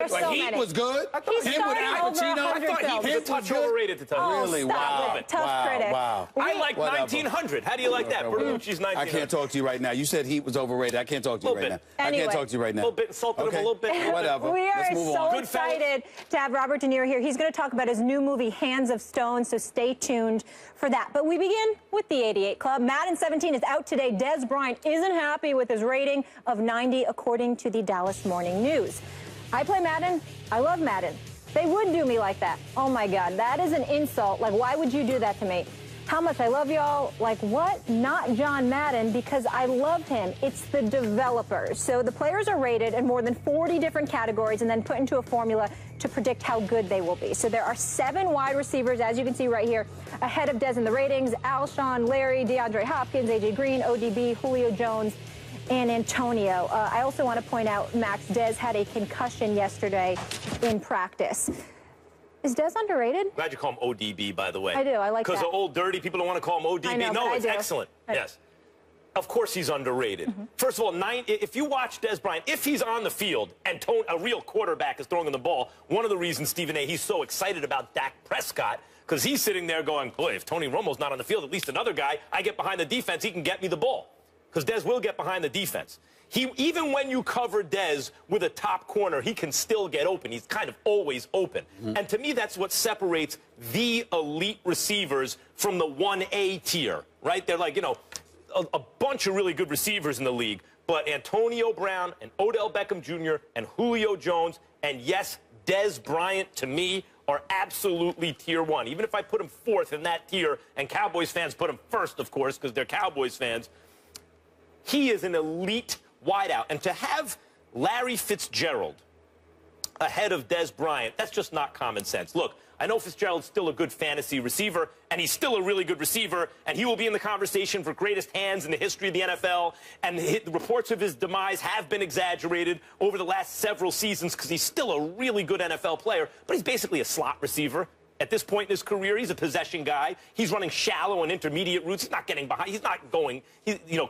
There's Like, so Heat many. was good. He started Al over Pacino. 100 I thought he was a films. touch overrated to tell you. Oh, Really? stop Wow. it. Tough Wow. critic. Wow. I like Whatever. 1900. How do you like that? Bertolucci's 1900. I can't talk to you right now. You said Heat was overrated. I can't talk to you right now. I Anyway. can't talk to you right A now. little bit insulted him a little bit. Whatever. We are Let's move so on. Good fellas. excited to have Robert De Niro here. He's going to talk about his new movie, Hands of Stone, so stay tuned for that. But we begin with the 88 Club. Madden 17 is out today. Des Bryant isn't happy with his rating of 90, according to the Dallas Morning News. I play Madden. I love Madden. They would do me like that. Oh, my God. That is an insult. Like, why would you do that to me? How much I love y'all. Like, what? Not John Madden, because I love him. It's the developers. So the players are rated in more than 40 different categories and then put into a formula to predict how good they will be. So there are 7 wide receivers, as you can see right here, ahead of Des in the ratings: Alshon, Larry, DeAndre Hopkins, A.J. Green, ODB, Julio Jones, and Antonio. I also want to point out, Max, Des had a concussion yesterday in practice. Is Des underrated? Glad you call him ODB, by the way. I do. I like that. Because of Old Dirty, people don't want to call him ODB. I know, No, but I it's do. excellent. Yes. Of course he's underrated. First of all, if you watch Des Bryant, if he's on the field and a real quarterback is throwing him the ball, one of the reasons, Stephen A., he's so excited about Dak Prescott, because he's sitting there going, boy, if Tony Romo's not on the field, at least another guy, I get behind the defense, he can get me the ball. Because Des will get behind the defense. Even when you cover Des with a top corner, he can still get open. He's kind of always open. And to me, that's what separates the elite receivers from the 1A tier, right? They're like, you know, a bunch of really good receivers in the league. But Antonio Brown and Odell Beckham Jr. and Julio Jones and, yes, Des Bryant, to me, are absolutely tier 1. Even if I put him 4th in that tier, and Cowboys fans put him 1st, of course, because they're Cowboys fans, he is an elite wideout. And to have Larry Fitzgerald ahead of Des Bryant, that's just not common sense. Look, I know Fitzgerald's still a good fantasy receiver, and he's still a really good receiver, and he will be in the conversation for greatest hands in the history of the NFL, and the reports of his demise have been exaggerated over the last several seasons because he's still a really good NFL player, but he's basically a slot receiver. At this point in his career, he's a possession guy. He's running shallow and intermediate routes. He's not getting behind. He's not going,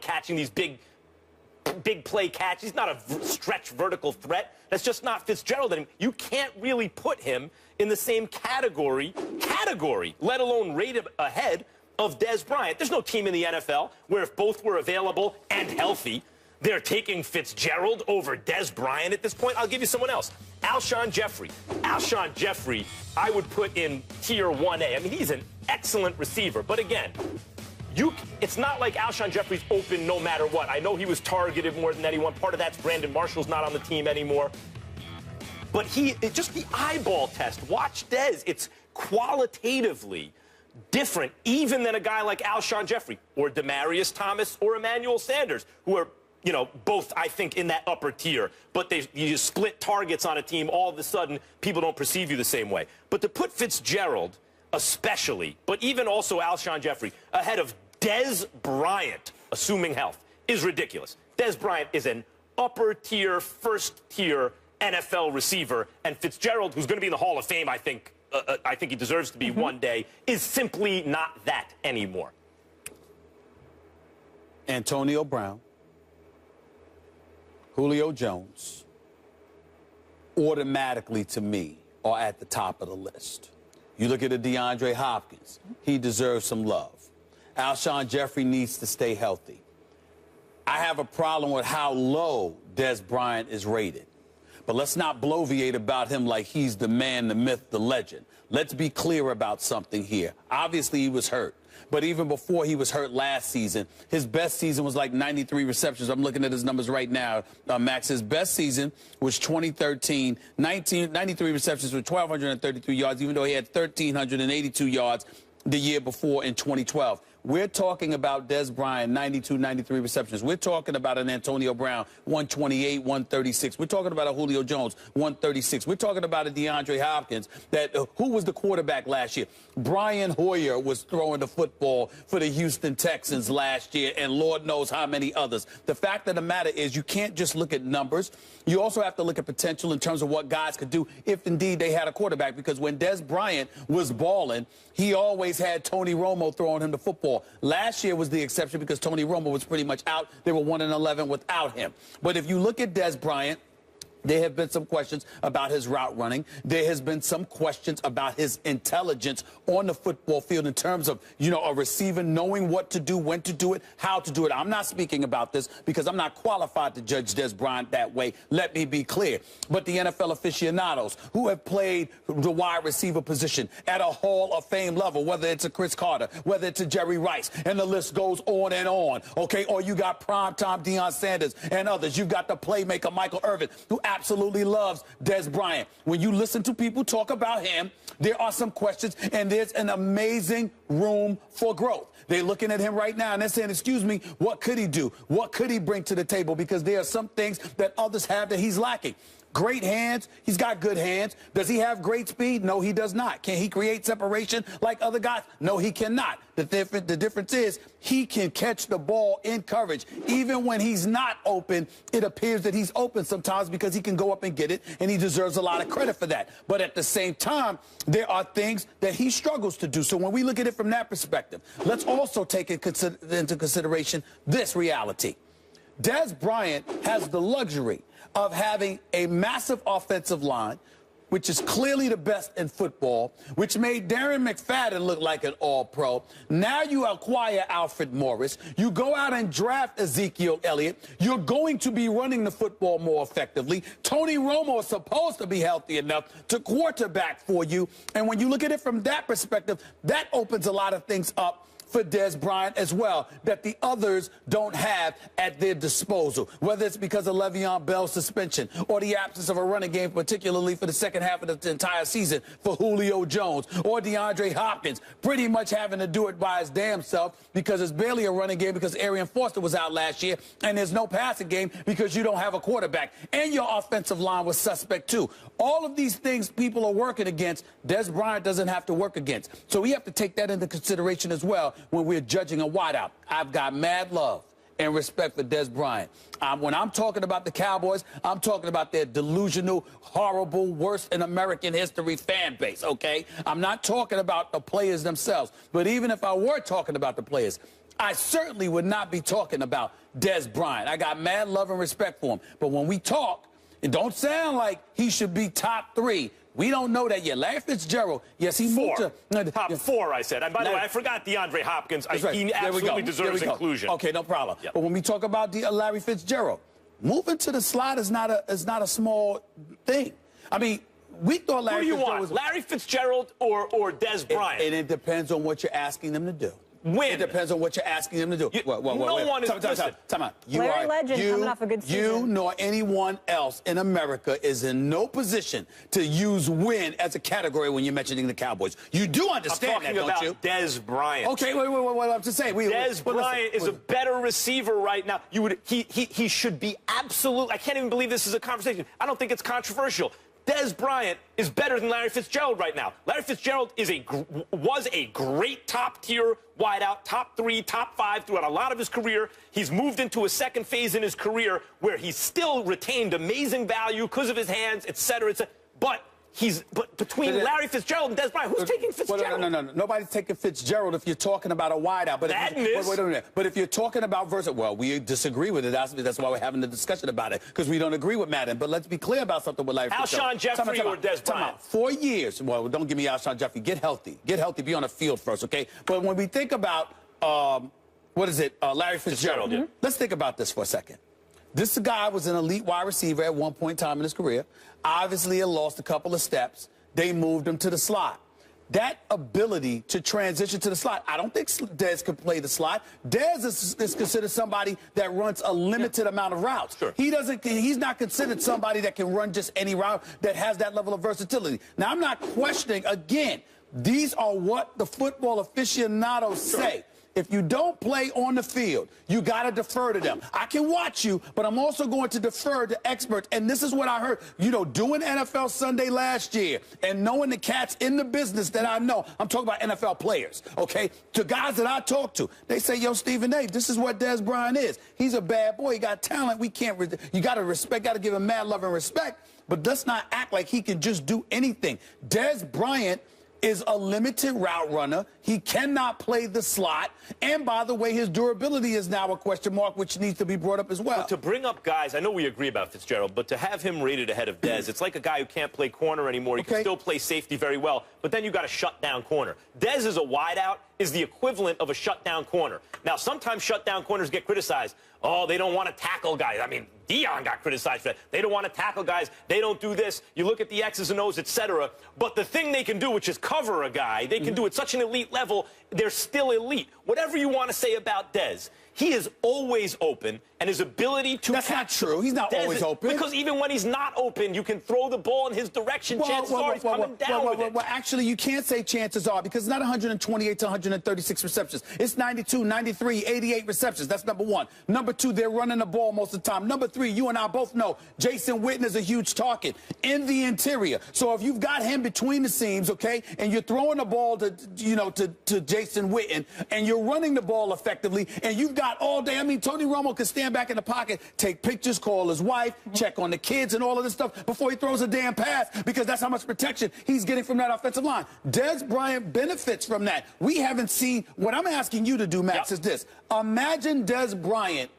catching these big play catches. He's not a stretch vertical threat. That's just not Fitzgerald anymore. You can't really put him in the same category, let alone rate him ahead of Des Bryant. There's no team in the NFL where if both were available and healthy, they're taking Fitzgerald over Des Bryant at this point. I'll give you someone else. Alshon Jeffrey. Alshon Jeffrey, I would put in tier 1A. I mean, he's an excellent receiver. But again, it's not like Alshon Jeffrey's open no matter what. I know he was targeted more than anyone. Part of that's Brandon Marshall's not on the team anymore. But just the eyeball test. Watch Des. It's qualitatively different even than a guy like Alshon Jeffrey or Demaryius Thomas or Emmanuel Sanders, who are, both, I think, in that upper tier. But you split targets on a team, all of a sudden, people don't perceive you the same way. But to put Fitzgerald, especially, but even also Alshon Jeffrey, ahead of Des Bryant, assuming health, is ridiculous. Des Bryant is an upper-tier, first-tier NFL receiver, and Fitzgerald, who's going to be in the Hall of Fame, I think he deserves to be one day, is simply not that anymore. Antonio Brown, Julio Jones, automatically, to me, are at the top of the list. You look at a DeAndre Hopkins, he deserves some love. Alshon Jeffrey needs to stay healthy. I have a problem with how low Des Bryant is rated. But let's not bloviate about him like he's the man, the myth, the legend. Let's be clear about something here. Obviously, he was hurt. But even before he was hurt last season, his best season was like 93 receptions. I'm looking at his numbers right now, Max. His best season was 2013, 93 receptions with 1,233 yards, even though he had 1,382 yards the year before in 2012. We're talking about Des Bryant, 92, 93 receptions. We're talking about an Antonio Brown, 128, 136. We're talking about a Julio Jones, 136. We're talking about a DeAndre Hopkins, who was the quarterback last year? Brian Hoyer was throwing the football for the Houston Texans last year, and Lord knows how many others. The fact of the matter is you can't just look at numbers. You also have to look at potential in terms of what guys could do if indeed they had a quarterback, because when Des Bryant was balling, he always had Tony Romo throwing him the football. Last year was the exception because Tony Romo was pretty much out. They were 1-11 without him. But if you look at Des Bryant, There have been some questions about his route running. There has been some questions about his intelligence on the football field in terms of, a receiver knowing what to do, when to do it, how to do it. I'm not speaking about this because I'm not qualified to judge Des Bryant that way. Let me be clear. But the NFL aficionados who have played the wide receiver position at a Hall of Fame level, whether it's a Chris Carter, whether it's a Jerry Rice, and the list goes on, okay? Or you got primetime Deion Sanders and others. You've got the playmaker Michael Irvin, who absolutely loves Des Bryant. When you listen to people talk about him, there are some questions, and there's an amazing room for growth. They're looking at him right now, and they're saying, excuse me, what could he do? What could he bring to the table? Because there are some things that others have that he's lacking. Great hands. He's got good hands. Does he have great speed? No, he does not. Can he create separation like other guys? No, he cannot. The difference is he can catch the ball in coverage. Even when he's not open, it appears that he's open sometimes because he can go up and get it, and he deserves a lot of credit for that. But at the same time, there are things that he struggles to do. So when we look at it from that perspective, let's also take into consideration this reality. Des Bryant has the luxury of having a massive offensive line, which is clearly the best in football, which made Darren McFadden look like an all-pro. Now you acquire Alfred Morris. You go out and draft Ezekiel Elliott. You're going to be running the football more effectively. Tony Romo is supposed to be healthy enough to quarterback for you. And when you look at it from that perspective, that opens a lot of things up for Des Bryant as well that the others don't have at their disposal, whether it's because of Le'Veon Bell's suspension or the absence of a running game, particularly for the second half of the entire season for Julio Jones, or DeAndre Hopkins pretty much having to do it by his damn self because it's barely a running game because Arian Foster was out last year, and there's no passing game because you don't have a quarterback, and your offensive line was suspect too. All of these things people are working against, Des Bryant doesn't have to work against. So we have to take that into consideration as well when we're judging a wideout. I've got mad love and respect for Des Bryant. When I'm talking about the Cowboys, I'm talking about their delusional, horrible, worst in American history fan base, okay? I'm not talking about the players themselves. But even if I were talking about the players, I certainly would not be talking about Des Bryant. I got mad love and respect for him. But when we talk, it don't sound like he should be top 3. We don't know that yet. Larry Fitzgerald, yes, he moved to... Top 4, I said. And by the way, I forgot DeAndre Hopkins. Right. He absolutely deserves inclusion. Okay, no problem. Yep. But when we talk about Larry Fitzgerald, moving to the slot is not a small thing. I mean, we thought Larry Fitzgerald... Who do you want? Larry Fitzgerald or Des Bryant? And it depends on what you're asking them to do. When? It depends on what you're asking them to do. No one is... Time out. Larry Legend coming off a good season. You nor anyone else in America is in no position to use win as a category when you're mentioning the Cowboys. You do understand that, don't you? I'm talking about Des Bryant. Okay, wait, what I'm to say. Des Bryant is a better receiver right now. He should be absolute. I can't even believe this is a conversation. I don't think it's controversial. Des Bryant is better than Larry Fitzgerald right now. Larry Fitzgerald was a great top-tier wideout, top 3, top 5 throughout a lot of his career. He's moved into a second phase in his career where he's still retained amazing value because of his hands, et cetera, et cetera. But between Larry Fitzgerald and Des Bryant, who's taking Fitzgerald? No. Nobody's taking Fitzgerald if you're talking about a wideout. But wait a minute. But if you're talking about well, we disagree with it. That's why we're having the discussion about it, because we don't agree with Madden. But let's be clear about something with Larry Fitzgerald. Alshon Jeffrey or Des Bryant? 4 years. Well, don't give me Alshon Jeffrey. Get healthy. Get healthy. Be on the field first, okay? But when we think about, Larry Fitzgerald, let's think about this for a second. This guy was an elite wide receiver at one point in time in his career. Obviously, he lost a couple of steps. They moved him to the slot. That ability to transition to the slot, I don't think Dez could play the slot. Dez is considered somebody that runs a limited amount of routes. Sure. He's not considered somebody that can run just any route that has that level of versatility. Now, I'm not questioning, again, these are what the football aficionados say. If you don't play on the field, you got to defer to them. I can watch you, but I'm also going to defer to experts. And this is what I heard, doing NFL Sunday last year and knowing the cats in the business that I know. I'm talking about NFL players, okay? To guys that I talk to, they say, yo, Stephen A., this is what Des Bryant is. He's a bad boy. He got talent. You got to respect, got to give him mad love and respect. But let's not act like he can just do anything. Des Bryant is a limited route runner. He cannot play the slot. And by the way, his durability is now a question mark, which needs to be brought up as well. But to bring up guys, I know we agree about Fitzgerald, but to have him rated ahead of Dez, it's like a guy who can't play corner anymore. He can still play safety very well, but then you got a shutdown corner. Dez is a wideout, is the equivalent of a shutdown corner. Now, sometimes shutdown corners get criticized. Oh, they don't want to tackle guys. I mean, Dion got criticized for that. They don't want to tackle guys. They don't do this. You look at the X's and O's, etc. But the thing they can do, which is cover a guy, they can do at such an elite level, they're still elite. Whatever you want to say about Dez, he is always open, and his ability to That's not true. He's not always open. Because even when he's not open, you can throw the ball in his direction. Chances are he's coming down with it. Well, actually, you can't say chances are, because it's not 128 to 136 receptions. It's 92, 93, 88 receptions. That's number one. Number two, they're running the ball most of the time. Number three, you and I both know Jason Witten is a huge target in the interior. So if you've got him between the seams, okay, and you're throwing the ball to Jason Witten, and you're running the ball effectively, and you've got all day. I mean, Tony Romo can stand back in the pocket, take pictures, call his wife, check on the kids and all of this stuff before he throws a damn pass, because that's how much protection he's getting from that offensive line. Dez Bryant benefits from that. We haven't seen. What I'm asking you to do, Max, is this. Imagine Dez Bryant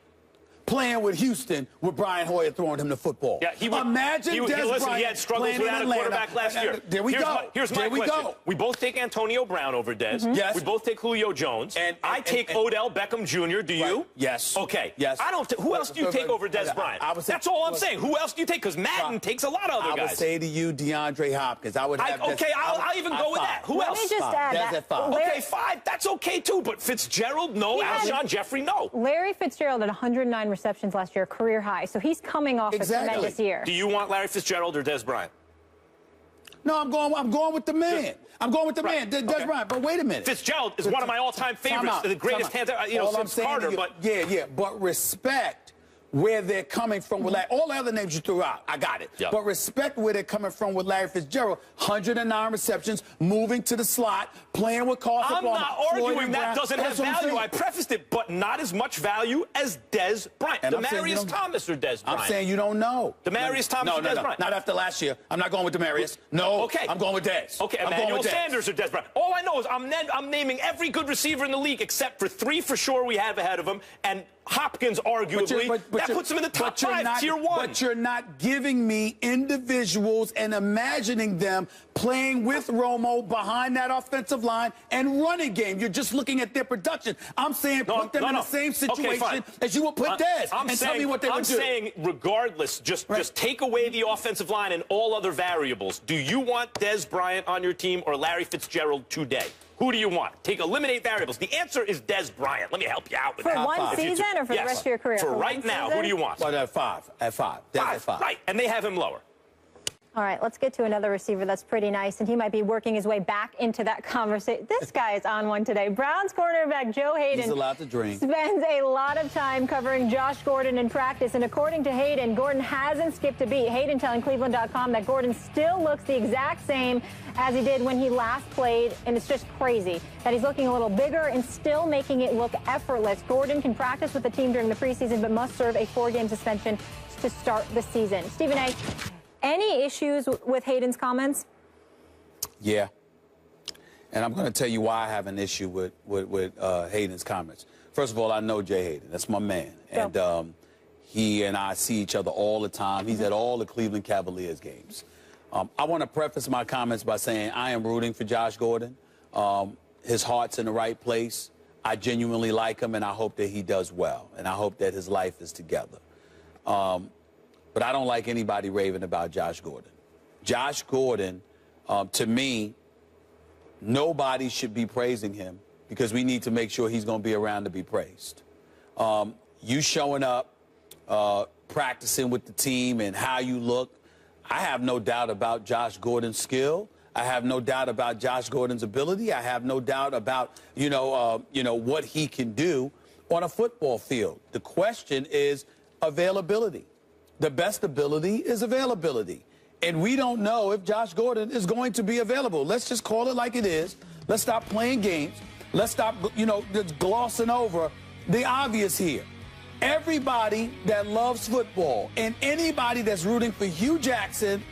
playing with Houston with Brian Hoyer throwing him the football. Yeah, Imagine Dez Bryant he had struggles without a quarterback last year. There we go. Here's my question. We both take Antonio Brown over Dez. Yes. We both take Julio Jones. And I take Odell Beckham Jr. Do you? Right. Yes. Okay. Yes. I don't. Who else do you take over Dez Bryant? That's all I'm saying. Who else do you take? Because Madden takes a lot of other guys. I would say to you, DeAndre Hopkins. I would have. Okay, I'll even go with that. Who else? Let me just add Dez at 5. Okay, 5. That's okay too. But Fitzgerald, no. Alshon Jeffrey, no. Larry Fitzgerald had 109 receptions last year, career high. So he's coming off a tremendous year. Do you want Larry Fitzgerald or Dez Bryant? No, I'm going with the man. I'm going with the man, Dez Bryant. But wait a minute. Fitzgerald is one of my all-time favorites, the greatest hands, since Carter. But but respect where they're coming from with all the other names you threw out. I got it. Yep. But respect where they're coming from with Larry Fitzgerald. 109 receptions, moving to the slot, playing with Carson. I'm not arguing that doesn't have value. I prefaced it, but not as much value as Dez Bryant. Demaryius Thomas or Dez Bryant? I'm saying you don't know. Demaryius Thomas or Dez Bryant? Not after last year. I'm not going with Demaryius. No. Okay. I'm going with Dez. Okay, Emmanuel Sanders or Dez Bryant. All I know is I'm naming every good receiver in the league except for 3 for sure we have ahead of him, and Hopkins, arguably, that puts him in the top 5, tier 1. But you're not giving me individuals and imagining them playing with Romo behind that offensive line and running game. You're just looking at their production. I'm saying put them in the same situation as you would put Dez and tell me what they would do. I'm saying regardless, just take away the offensive line and all other variables. Do you want Dez Bryant on your team or Larry Fitzgerald today? Who do you want? Eliminate variables. The answer is Dez Bryant. Let me help you out with that. For one season or for the rest of your career? For right now, who do you want? Well, at 5. At 5. At 5. Right, and they have him lower. All right, let's get to another receiver that's pretty nice, and he might be working his way back into that conversation. This guy is on one today. Browns cornerback Joe Hayden He's allowed to dream. Spends a lot of time covering Josh Gordon in practice, and according to Hayden, Gordon hasn't skipped a beat. Hayden telling Cleveland.com that Gordon still looks the exact same as he did when he last played, and it's just crazy that he's looking a little bigger and still making it look effortless. Gordon can practice with the team during the preseason, but must serve a 4-game suspension to start the season. Stephen A., any issues with Hayden's comments? Yeah. And I'm going to tell you why I have an issue with Hayden's comments. First of all, I know Jay Hayden. That's my man. And he and I see each other all the time. He's at all the Cleveland Cavaliers games. I want to preface my comments by saying I am rooting for Josh Gordon. His heart's in the right place. I genuinely like him, and I hope that he does well. And I hope that his life is together. But I don't like anybody raving about Josh Gordon. Josh Gordon, to me, nobody should be praising him because we need to make sure he's going to be around to be praised. You showing up, practicing with the team and how you look, I have no doubt about Josh Gordon's skill. I have no doubt about Josh Gordon's ability. I have no doubt about, what he can do on a football field. The question is availability. The best ability is availability. And we don't know if Josh Gordon is going to be available. Let's just call it like it is. Let's stop playing games. Let's stop, just glossing over the obvious here. Everybody that loves football and anybody that's rooting for Hugh Jackson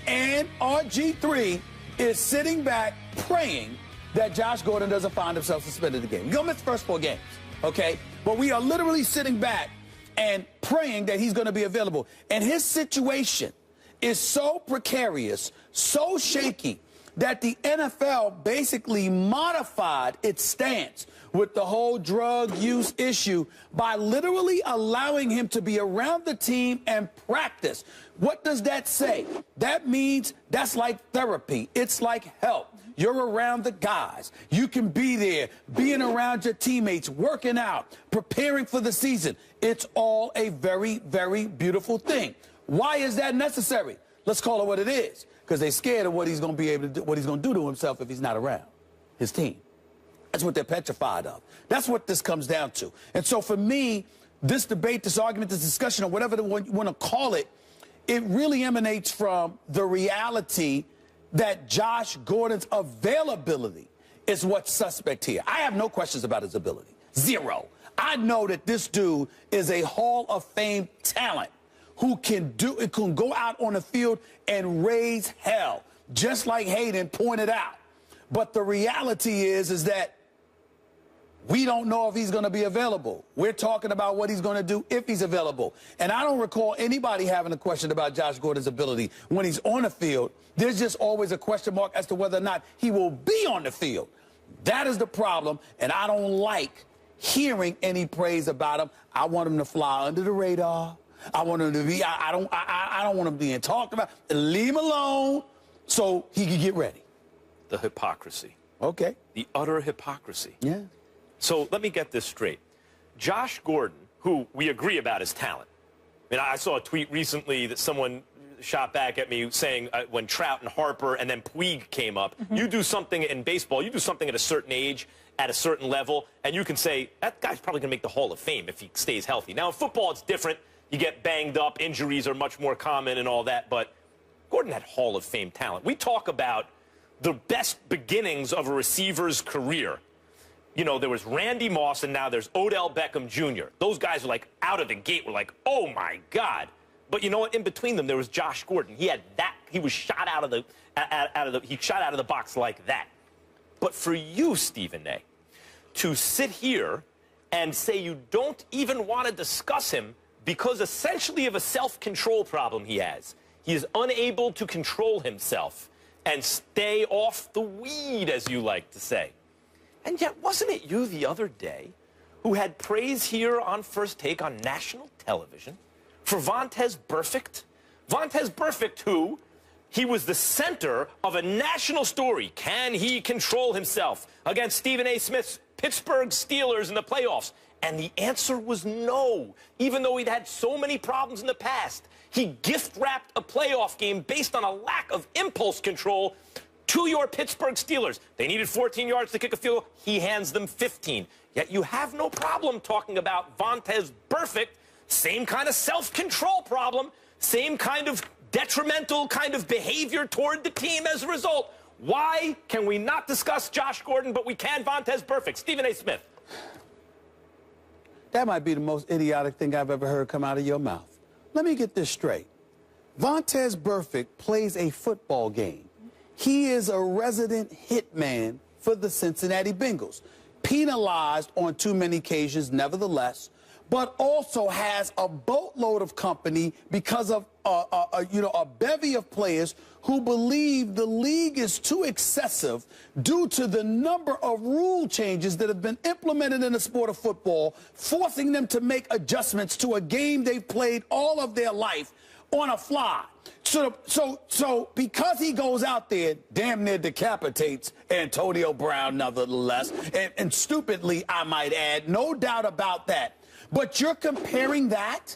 and RG3 is sitting back praying that Josh Gordon doesn't find himself suspended the game. He's going to miss the first 4 games, okay? But we are literally sitting back and praying that he's going to be available. And his situation is so precarious, so shaky, that the NFL basically modified its stance with the whole drug use issue by literally allowing him to be around the team and practice. What does that say? That means that's like therapy. It's like help. You're around the guys. You can be there, being around your teammates, working out, preparing for the season. It's all a very, very beautiful thing. Why is that necessary? Let's call it what it is. Because they're scared of what he's going to be able to do, what he's going to do to himself if he's not around his team. That's what they're petrified of. That's what this comes down to. And so for me, this debate, this argument, this discussion, or whatever you want to call it, it really emanates from the reality that Josh Gordon's availability is what's suspect here. I have no questions about his ability. Zero. I know that this dude is a Hall of Fame talent who can go out on the field and raise hell, just like Hayden pointed out. But the reality is that we don't know if he's going to be available. We're talking about what he's going to do if he's available. And I don't recall anybody having a question about Josh Gordon's ability when he's on the field. There's just always a question mark as to whether or not he will be on the field. That is the problem, and I don't like hearing any praise about him. I want him to fly under the radar. I want him to be, I don't want him being talked about. Leave him alone so he can get ready. The hypocrisy. Okay. The utter hypocrisy. Yeah. So let me get this straight. Josh Gordon, who we agree about his talent. I mean, I saw a tweet recently that someone shot back at me saying when Trout and Harper and then Puig came up, you do something in baseball, you do something at a certain age, at a certain level, and you can say, that guy's probably going to make the Hall of Fame if he stays healthy. Now, in football, it's different. You get banged up, injuries are much more common and all that, but Gordon had Hall of Fame talent. We talk about the best beginnings of a receiver's career. You know, there was Randy Moss, and now there's Odell Beckham Jr. Those guys are like out of the gate. We're like, oh my God. But you know what? In between them, there was Josh Gordon. He had that. He was shot out of the box like that. But for you, Stephen A., to sit here and say you don't even want to discuss him because essentially of a self-control problem he has. He is unable to control himself and stay off the weed, as you like to say. And yet, wasn't it you the other day who had praise here on First Take on national television for Vontaze Burfict? Vontaze Burfict, who he was the center of a national story. Can he control himself against Stephen A. Smith's Pittsburgh Steelers in the playoffs? And the answer was no. Even though he'd had so many problems in the past, he gift-wrapped a playoff game based on a lack of impulse control to your Pittsburgh Steelers. They needed 14 yards to kick a field goal. He hands them 15. Yet you have no problem talking about Vontaze Burfict. Same kind of self-control problem. Same kind of detrimental kind of behavior toward the team as a result. Why can we not discuss Josh Gordon, but we can Vontaze Burfict? Stephen A. Smith. That might be the most idiotic thing I've ever heard come out of your mouth. Let me get this straight. Vontaze Burfict plays a football game. He is a resident hitman for the Cincinnati Bengals, penalized on too many occasions, nevertheless, but also has a boatload of company because of a bevy of players who believe the league is too excessive due to the number of rule changes that have been implemented in the sport of football, forcing them to make adjustments to a game they've played all of their life on a fly. So because he goes out there, damn near decapitates Antonio Brown, nevertheless, and stupidly, I might add, no doubt about that. But you're comparing that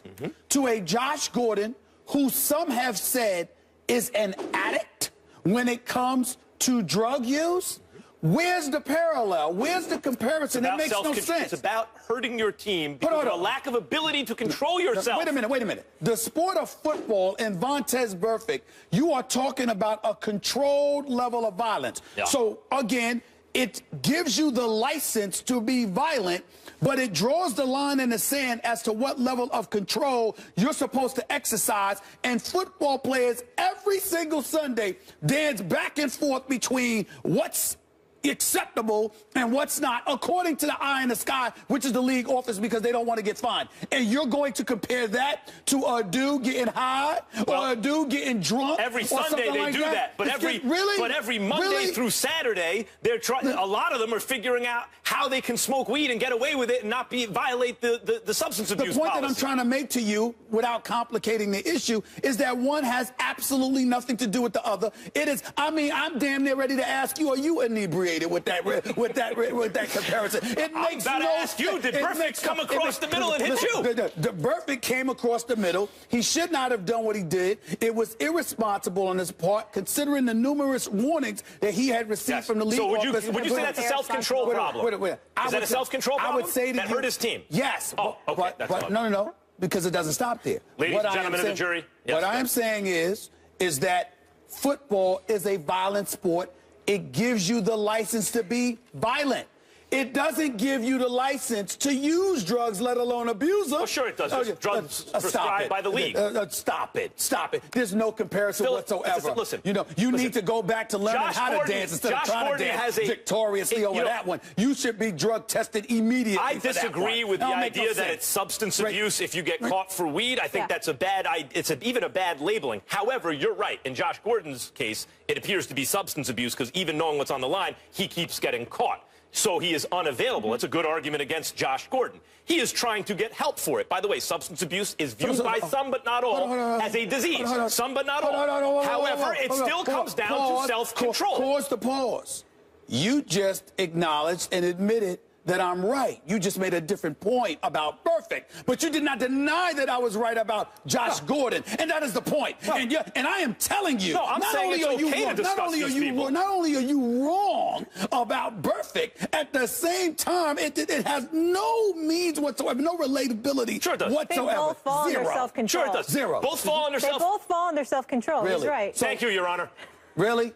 to a Josh Gordon who some have said is an addict when it comes to drug use? Where's the parallel? Where's the comparison? That makes no sense. It's about hurting your team because of a lack of ability to control yourself. Wait a minute. The sport of football in Vontaze Burfict, you are talking about a controlled level of violence. Yeah. So, again, it gives you the license to be violent, but it draws the line in the sand as to what level of control you're supposed to exercise. And football players every single Sunday dance back and forth between what's acceptable and what's not, according to the eye in the sky, which is the league office, because they don't want to get fined. And you're going to compare that to a dude getting high or a dude getting drunk? Every Sunday they do that. But every Monday through Saturday, they're trying. A lot of them are figuring out how they can smoke weed and get away with it and not violate the substance abuse The point policy. that I'm trying to make to you, without complicating the issue, is that one has absolutely nothing to do with the other. It is. I mean, I'm damn near ready to ask you: are you inebriated with that comparison? It makes I'm about to ask you: did Burfict come across the middle and hit you? The Burfict came across the middle. He should not have done what he did. It was irresponsible on his part, considering the numerous warnings that he had received from the league office. So would you say that's a self-control problem? Is that a self-control problem? I would say that hurt his team. Yes. Oh, okay. But no, because it doesn't stop there. Ladies and gentlemen of the jury. What I am saying is that football is a violent sport. It gives you the license to be violent. It doesn't give you the license to use drugs, let alone abuse them. Well, sure it does. There's drugs prescribed by the league. Stop it. There's no comparison whatsoever. Listen. You know, you need to go back to learning how to dance instead of trying to dance victoriously over that one. You should be drug tested immediately. I disagree with the idea that it's substance abuse if you get caught for weed. I think that's a bad idea. It's even a bad labeling. However, you're right. In Josh Gordon's case, it appears to be substance abuse because even knowing what's on the line, he keeps getting caught. So he is unavailable. That's a good argument against Josh Gordon. He is trying to get help for it. By the way, substance abuse is viewed by some but not all as a disease. Some but not all. However, it still comes down to self-control. Pause. You just acknowledged and admitted that I'm right. You just made a different point about Burfict, but you did not deny that I was right about Josh Gordon, and that is the point. And I am telling you, I'm saying it's okay to discuss these people. Not only are you wrong about Burfict, at the same time, it has no means whatsoever, no relatability whatsoever. They both fall under self-control. Sure it does. Zero. Both fall under They both fall under self-control. Really? He's right. Thank you, Your Honor. Really?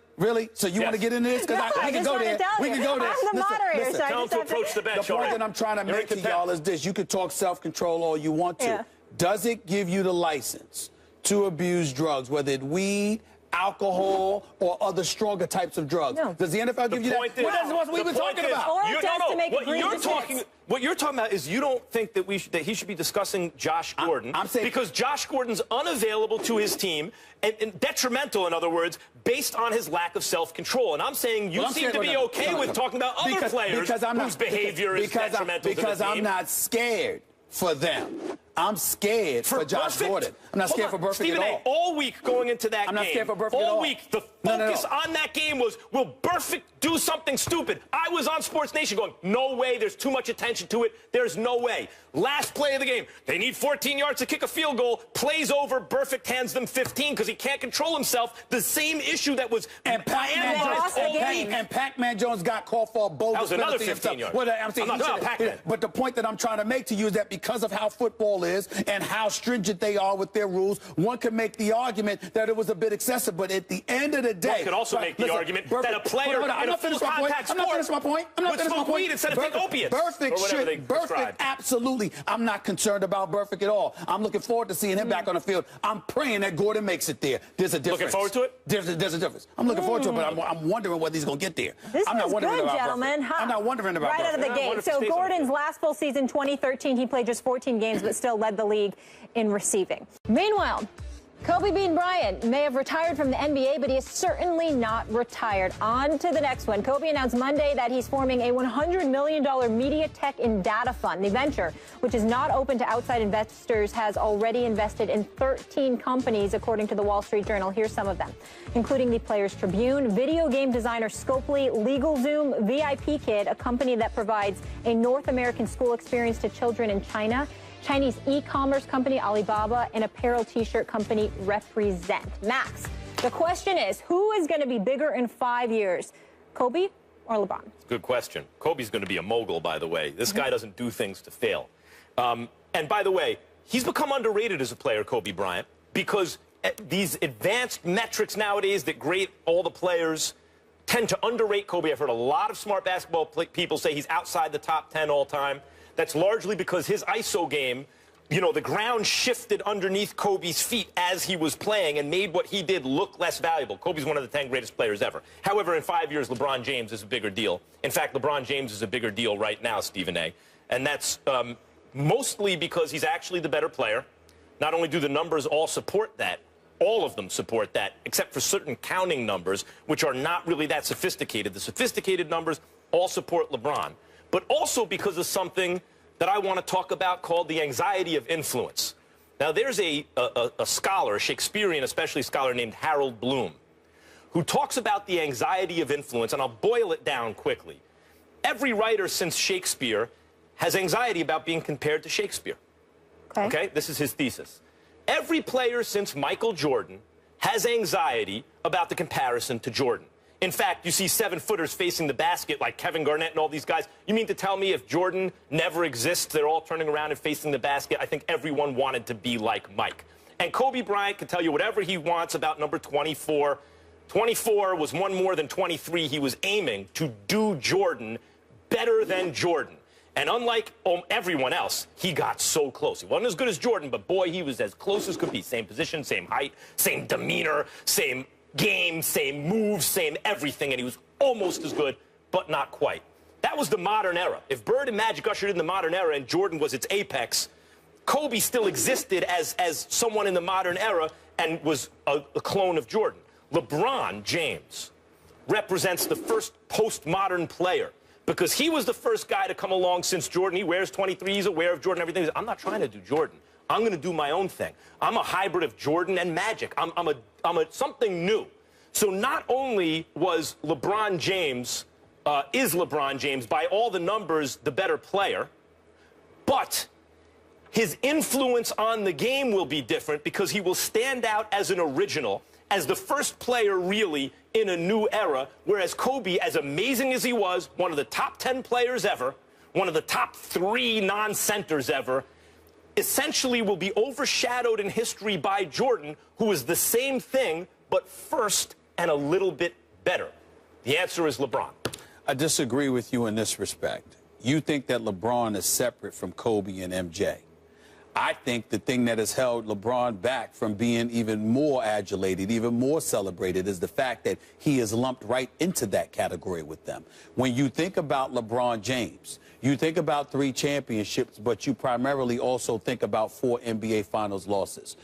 So you want to get into this? Because we can go there. We can go there. I'm the moderator, so I Tell him to approach the bench. The point that I'm trying to make to y'all is this. You can talk self-control all you want to. Does it give you the license to abuse drugs, whether it's weed, alcohol, or other stronger types of drugs? No. Does the NFL give you that? That's what we've been talking about. Or it does to make What you're talking about is you don't think that he should be discussing Josh Gordon because Josh Gordon's unavailable to his team and detrimental, in other words, based on his lack of self-control. And I'm saying you seem to be okay with talking about other players whose behavior is detrimental to the team. Because I'm not scared for them. I'm scared for Josh Gordon. I'm not scared for Burfict at all. All week going into that game. I'm not scared for Burfict at all. All week, the focus on that game was, will Burfict do something stupid? I was on Sports Nation going, no way, there's too much attention to it. There's no way. Last play of the game, they need 14 yards to kick a field goal. Plays over, Burfict hands them 15 because he can't control himself. The same issue that was analyzed all week. And Pac-Man Jones got called for a bogus penalty. That was another 15 yards. I'm not talking about Pac-Man. But the point that I'm trying to make to you is that because of how football is and how stringent they are with their rules, one can make the argument that it was a bit excessive. But at the end of the day, one could also make the argument that a player in a full contact sport would smoke weed instead of take opiates. Burfict, absolutely. I'm not concerned about Burfict at all. I'm looking forward to seeing him back on the field. I'm praying that Gordon makes it there. There's a difference. Looking forward to it? There's a difference. I'm looking forward to it, but I'm wondering whether he's going to get there. I'm not wondering about gentlemen. Burfict. I'm not wondering about right Burfict. Out of the gate. So Gordon's last full season, 2013, he played just 14 games, but still led the league in receiving. Meanwhile, Kobe Bryant may have retired from the NBA, but he is certainly not retired. On to the next one. Kobe announced Monday that he's forming a $100 million media tech and data fund. The venture, which is not open to outside investors, has already invested in 13 companies, according to the Wall Street Journal. Here's some of them, including the Players Tribune, video game designer Scopely, LegalZoom, VIP Kid, a company that provides a North American school experience to children in China, Chinese e-commerce company Alibaba, and apparel t-shirt company Represent. Max, the question is, who is going to be bigger in 5 years, Kobe or LeBron? Good question. Kobe's going to be a mogul, by the way. This guy doesn't do things to fail. And by the way, he's become underrated as a player, Kobe Bryant, because these advanced metrics nowadays that grade all the players, tend to underrate Kobe. I've heard a lot of smart basketball people say he's outside the top 10 all time. That's largely because his ISO game, you know, the ground shifted underneath Kobe's feet as he was playing and made what he did look less valuable. Kobe's one of the 10 greatest players ever. However, in 5 years, LeBron James is a bigger deal. In fact, LeBron James is a bigger deal right now, Stephen A. And that's mostly because he's actually the better player. Not only do the numbers all support that, all of them support that, except for certain counting numbers, which are not really that sophisticated. The sophisticated numbers all support LeBron. But also because of something that I want to talk about called the anxiety of influence. Now, there's a scholar, a Shakespearean especially scholar named Harold Bloom, who talks about the anxiety of influence, and I'll boil it down quickly. Every writer since Shakespeare has anxiety about being compared to Shakespeare. Okay? This is his thesis. Every player since Michael Jordan has anxiety about the comparison to Jordan. In fact, you see 7-footers facing the basket like Kevin Garnett and all these guys. You mean to tell me if Jordan never exists, they're all turning around and facing the basket? I think everyone wanted to be like Mike. And Kobe Bryant can tell you whatever he wants about number 24. 24 was one more than 23. He was aiming to do Jordan better than Jordan. And unlike everyone else, he got so close. He wasn't as good as Jordan, but boy, he was as close as could be. Same position, same height, same demeanor, same game, same moves, same everything. And he was almost as good, but not quite. That was the modern era. If Bird and Magic ushered in the modern era and Jordan was its apex, Kobe still existed as someone in the modern era and was a clone of Jordan. LeBron James represents the first postmodern player, because he was the first guy to come along since Jordan. He wears 23. He's aware of Jordan, everything. I'm not trying to do Jordan. I'm going to do my own thing. I'm a hybrid of Jordan and Magic. I'm a something new. So not only was LeBron James, is LeBron James, by all the numbers, the better player, but his influence on the game will be different because he will stand out as an original, as the first player really in a new era, whereas Kobe, as amazing as he was, one of the top 10 players ever, one of the top 3 non-centers ever, essentially will be overshadowed in history by Jordan, who is the same thing, but first and a little bit better. The answer is LeBron. I disagree with you in this respect. You think that LeBron is separate from Kobe and MJ. I think the thing that has held LeBron back from being even more adulated, even more celebrated, is the fact that he is lumped right into that category with them. When you think about LeBron James, you think about 3 championships, but you primarily also think about 4 NBA Finals losses,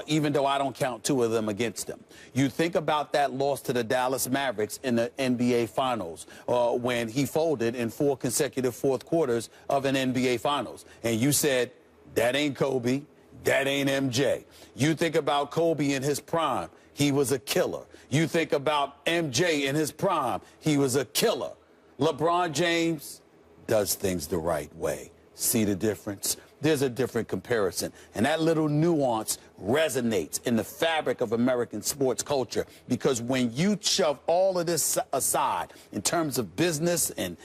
even though I don't count 2 of them against him. You think about that loss to the Dallas Mavericks in the NBA Finals when he folded in 4 consecutive fourth quarters of an NBA Finals. And you said, that ain't Kobe, that ain't MJ. You think about Kobe in his prime, he was a killer. You think about MJ in his prime, he was a killer. LeBron James does things the right way. See the difference? There's a different comparison. And that little nuance resonates in the fabric of American sports culture, because when you shove all of this aside in terms of business and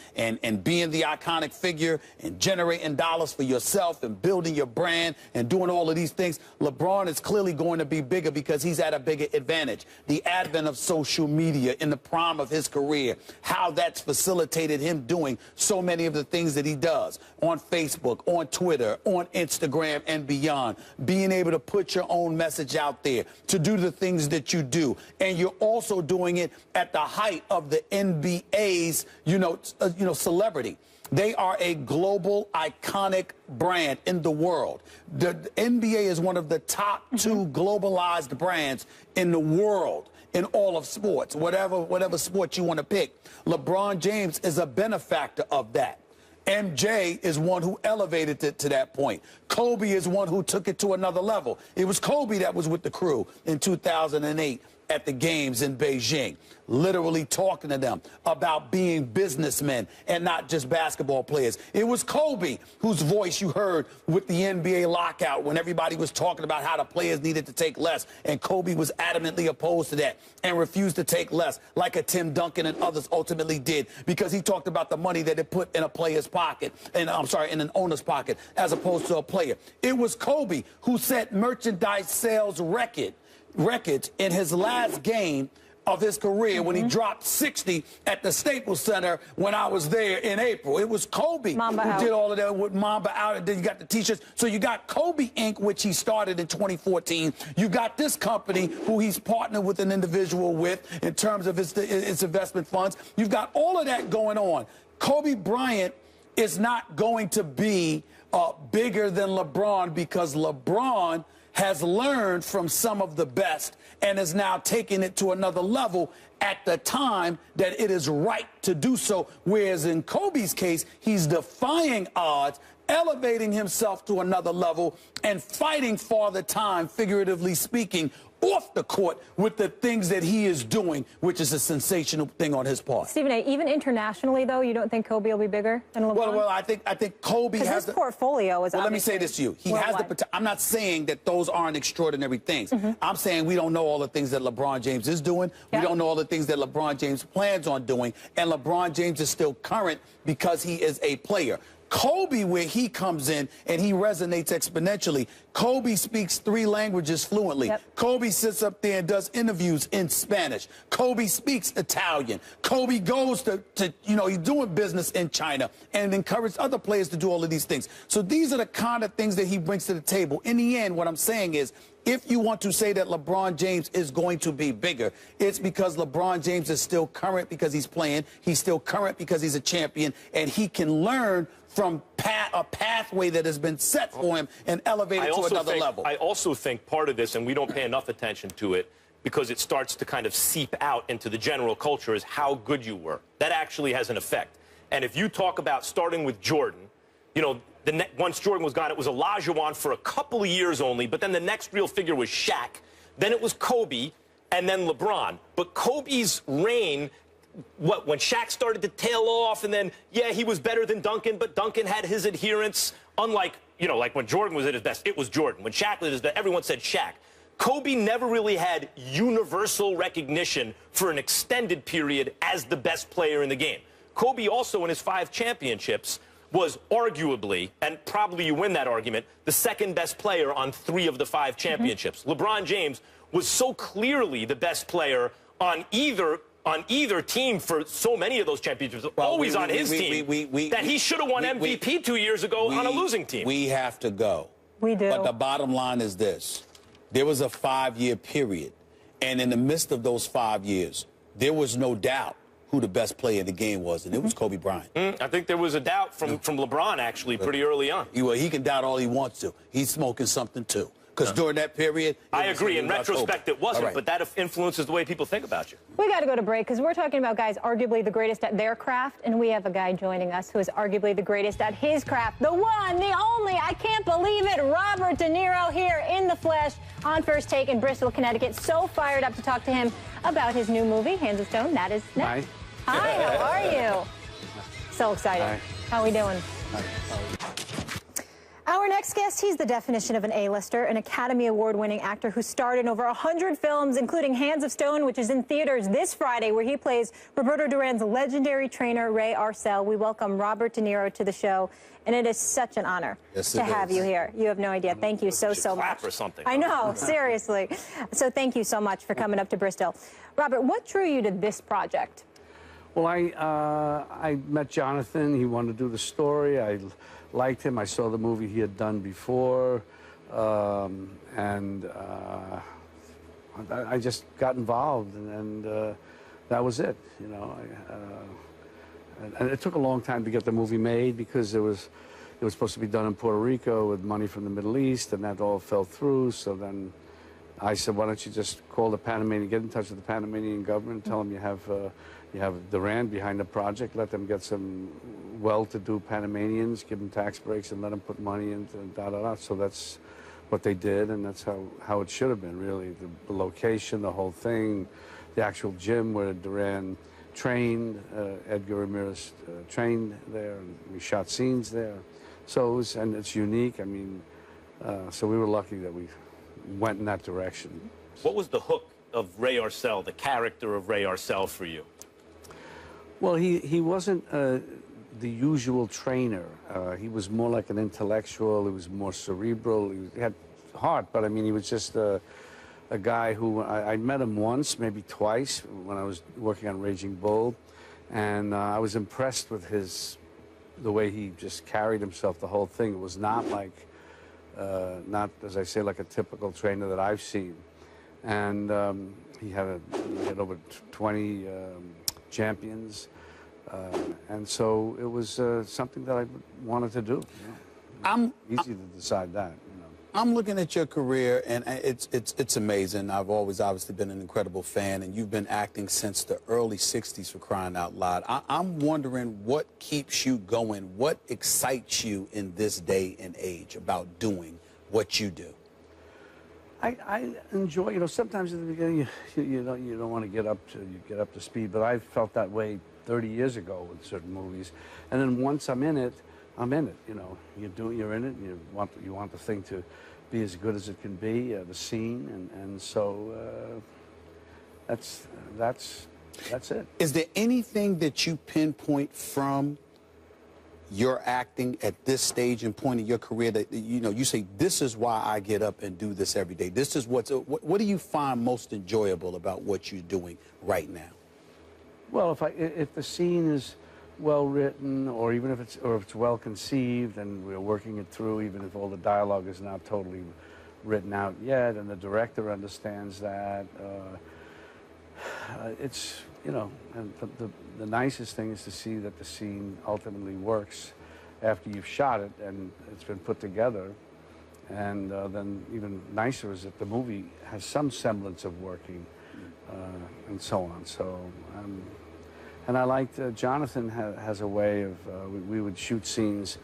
being the iconic figure and generating dollars for yourself and building your brand and doing all of these things, LeBron is clearly going to be bigger because he's at a bigger advantage. The advent of social media in the prime of his career, how that's facilitated him doing so many of the things that he does on Facebook, on Twitter, on Instagram and beyond, being able to put your own message out there, to do the things that you do. And you're also doing it at the height of the NBA's, celebrity. They are a global, iconic brand in the world. The NBA is one of the top 2 globalized brands in the world in all of sports, whatever sport you want to pick. LeBron James is a benefactor of that. MJ is one who elevated it to that point. Kobe is one who took it to another level. It was Kobe that was with the crew in 2008 at the games in Beijing, literally talking to them about being businessmen and not just basketball players. It was Kobe whose voice you heard with the NBA lockout when everybody was talking about how the players needed to take less, and Kobe was adamantly opposed to that and refused to take less, like a Tim Duncan and others ultimately did, because he talked about the money that it put in a player's pocket, in an owner's pocket, as opposed to a player. It was Kobe who set merchandise sales records in his last game of his career when he dropped 60 at the Staples Center when I was there in April. It was Kobe who did all of that with Mamba Out, and then you got the T-shirts. So you got Kobe Inc., which he started in 2014. You got this company who he's partnered with an individual with in terms of his investment funds. You've got all of that going on. Kobe Bryant is not going to be bigger than LeBron because LeBron has learned from some of the best and is now taking it to another level at the time that it is right to do so. Whereas in Kobe's case, he's defying odds, elevating himself to another level, and fighting for the time, figuratively speaking, off the court with the things that he is doing, which is a sensational thing on his part. Stephen A., even internationally, though, you don't think Kobe will be bigger than LeBron? Well, I think Kobe has his portfolio is. Well, let me say this to you: he has the. I'm not saying that those aren't extraordinary things. I'm saying we don't know all the things that LeBron James is doing. We don't know all the things that LeBron James plans on doing, and LeBron James is still current because he is a player. Kobe, where he comes in and he resonates exponentially. Kobe speaks 3 languages fluently. Kobe sits up there and does interviews in Spanish. Kobe speaks Italian. Kobe goes to he's doing business in China and encourages other players to do all of these things. So these are the kind of things that he brings to the table. In the end, what I'm saying is, if you want to say that LeBron James is going to be bigger, it's because LeBron James is still current because he's playing. He's still current because he's a champion, and he can learn from a pathway that has been set for him and elevate it to another level. I also think part of this, and we don't pay enough attention to it, because it starts to kind of seep out into the general culture, is how good you were. That actually has an effect. And if you talk about starting with Jordan, you know, once Jordan was gone, it was Olajuwon for a couple of years only, but then the next real figure was Shaq. Then it was Kobe, and then LeBron. But Kobe's reign, when Shaq started to tail off, and then, yeah, he was better than Duncan, but Duncan had his adherents. Unlike, you know, like when Jordan was at his best, it was Jordan. When Shaq was at his best, everyone said Shaq. Kobe never really had universal recognition for an extended period as the best player in the game. Kobe also, in his 5 championships, was arguably, and probably you win that argument, the second best player on 3 of the 5 championships. LeBron James was so clearly the best player on either team for so many of those championships, always on his team, that he should have won MVP 2 years ago on a losing team. We have to go. We do. But the bottom line is this. There was a 5-year period, and in the midst of those 5 years, there was no doubt who the best player in the game was, and it was Kobe Bryant. I think there was a doubt from LeBron, actually, pretty early on. He can doubt all he wants to. He's smoking something, too. Because during that period... I agree. In retrospect, it wasn't, but that influences the way people think about you. We got to go to break because we're talking about guys arguably the greatest at their craft, and we have a guy joining us who is arguably the greatest at his craft. The one, the only, I can't believe it, Robert De Niro here in the flesh on First Take in Bristol, Connecticut. So fired up to talk to him about his new movie, Hands of Stone. That is next. Hi. Hi, how are you? So excited. Hi. How are we doing? Hi. Our next guest, he's the definition of an A-lister, an Academy Award-winning actor who starred in over 100 films, including Hands of Stone, which is in theaters this Friday, where he plays Roberto Duran's legendary trainer, Ray Arcel. We welcome Robert De Niro to the show, and it is such an honor to have you here. You have no idea. Thank you so much. Or something. I know, seriously. So thank you so much for coming up to Bristol. Robert, what drew you to this project? Well, I met Jonathan. He wanted to do the story. I liked him. I saw the movie he had done before, and I just got involved, and that was it. You know, and it took a long time to get the movie made because it was supposed to be done in Puerto Rico with money from the Middle East, and that all fell through. So then I said, why don't you just call the Panamanian, get in touch with the Panamanian government, tell them you have Duran behind the project, let them get some well-to-do Panamanians, give them tax breaks, and let them put money into da-da-da. So that's what they did, and that's how it should have been, really. The location, the whole thing, the actual gym where Duran trained, Edgar Ramirez trained there, and we shot scenes there. So and it's unique. I mean, so we were lucky that we went in that direction. What was the hook of Ray Arcel, the character of Ray Arcel, for you? Well, he wasn't the usual trainer. He was more like an intellectual. He was more cerebral. He had heart, but I mean, he was just a guy who I met him once, maybe twice, when I was working on Raging Bull, and I was impressed with the way he just carried himself, the whole thing. It was not like, not, as I say, like a typical trainer that I've seen. And he had over 20 champions, and so it was something that I wanted to do. You know? Easy to decide that. You know. I'm looking at your career, and it's amazing. I've always obviously been an incredible fan, and you've been acting since the early 60s, for crying out loud. I'm wondering what keeps you going, what excites you in this day and age about doing what you do? I enjoy, you know, sometimes at the beginning you don't want to get up to speed, but I felt that way 30 years ago with certain movies, and then once I'm in it. You know, you're in it. You want the thing to be as good as it can be, the scene, and so that's it. Is there anything that you pinpoint from your acting at this stage and point in your career that you say, this is why I get up and do this every day? This is what do you find most enjoyable about what you're doing right now? Well, if the scene is well written, or even if it's well conceived, and we're working it through, even if all the dialogue is not totally written out yet, and the director understands that, it's, you know, and the nicest thing is to see that the scene ultimately works after you've shot it and it's been put together, and then even nicer is that the movie has some semblance of working, and so on. So. And I liked, Jonathan has a way of, we would shoot scenes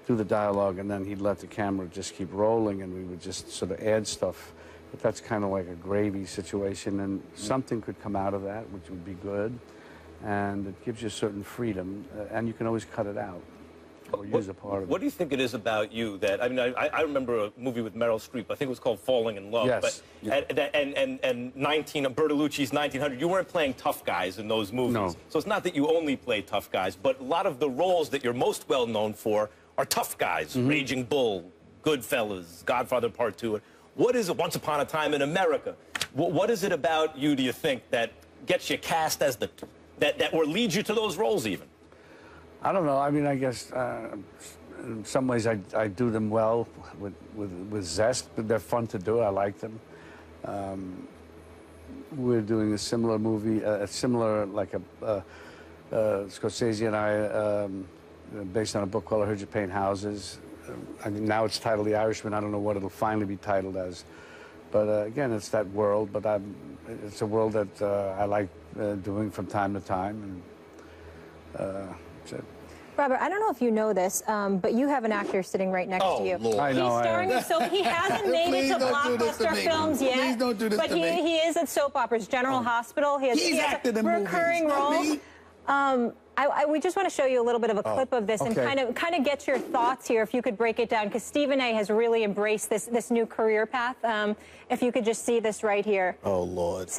through the dialogue, and then he'd let the camera just keep rolling, and we would just sort of add stuff. But that's kind of like a gravy situation, and something could come out of that, which would be good. And it gives you a certain freedom, and you can always cut it out or use a part of it. What do you think it is about you that, I mean, I remember a movie with Meryl Streep, I think it was called Falling in Love. Yes. But, and Bertolucci's 1900, you weren't playing tough guys in those movies. No. So it's not that you only play tough guys, but a lot of the roles that you're most well known for are tough guys. Raging Bull, Goodfellas, Godfather Part 2. What is it, Once Upon a Time in America? What is it about you, do you think, that gets you cast as or leads you to those roles even? I don't know. I mean, I guess in some ways I do them well with zest, but they're fun to do. I like them. We're doing a similar movie, like Scorsese and I, based on a book called I Heard You Paint Houses. I mean, now it's titled The Irishman. I don't know what it'll finally be titled as. But again, it's that world, but it's a world that I like doing from time to time. And, Robert, I don't know if you know this, but you have an actor sitting right next to you. Lord. I know. He's starring in soap. He hasn't made it to blockbuster films yet. Please don't do this but to me. He is at soap operas, General Hospital. He He's has acted a in recurring movies, role. We just want to show you a little bit of a clip of this and okay. kind of get your thoughts here, if you could break it down, because Stephen A. has really embraced this new career path. If you could just see this right here. Oh, Lord.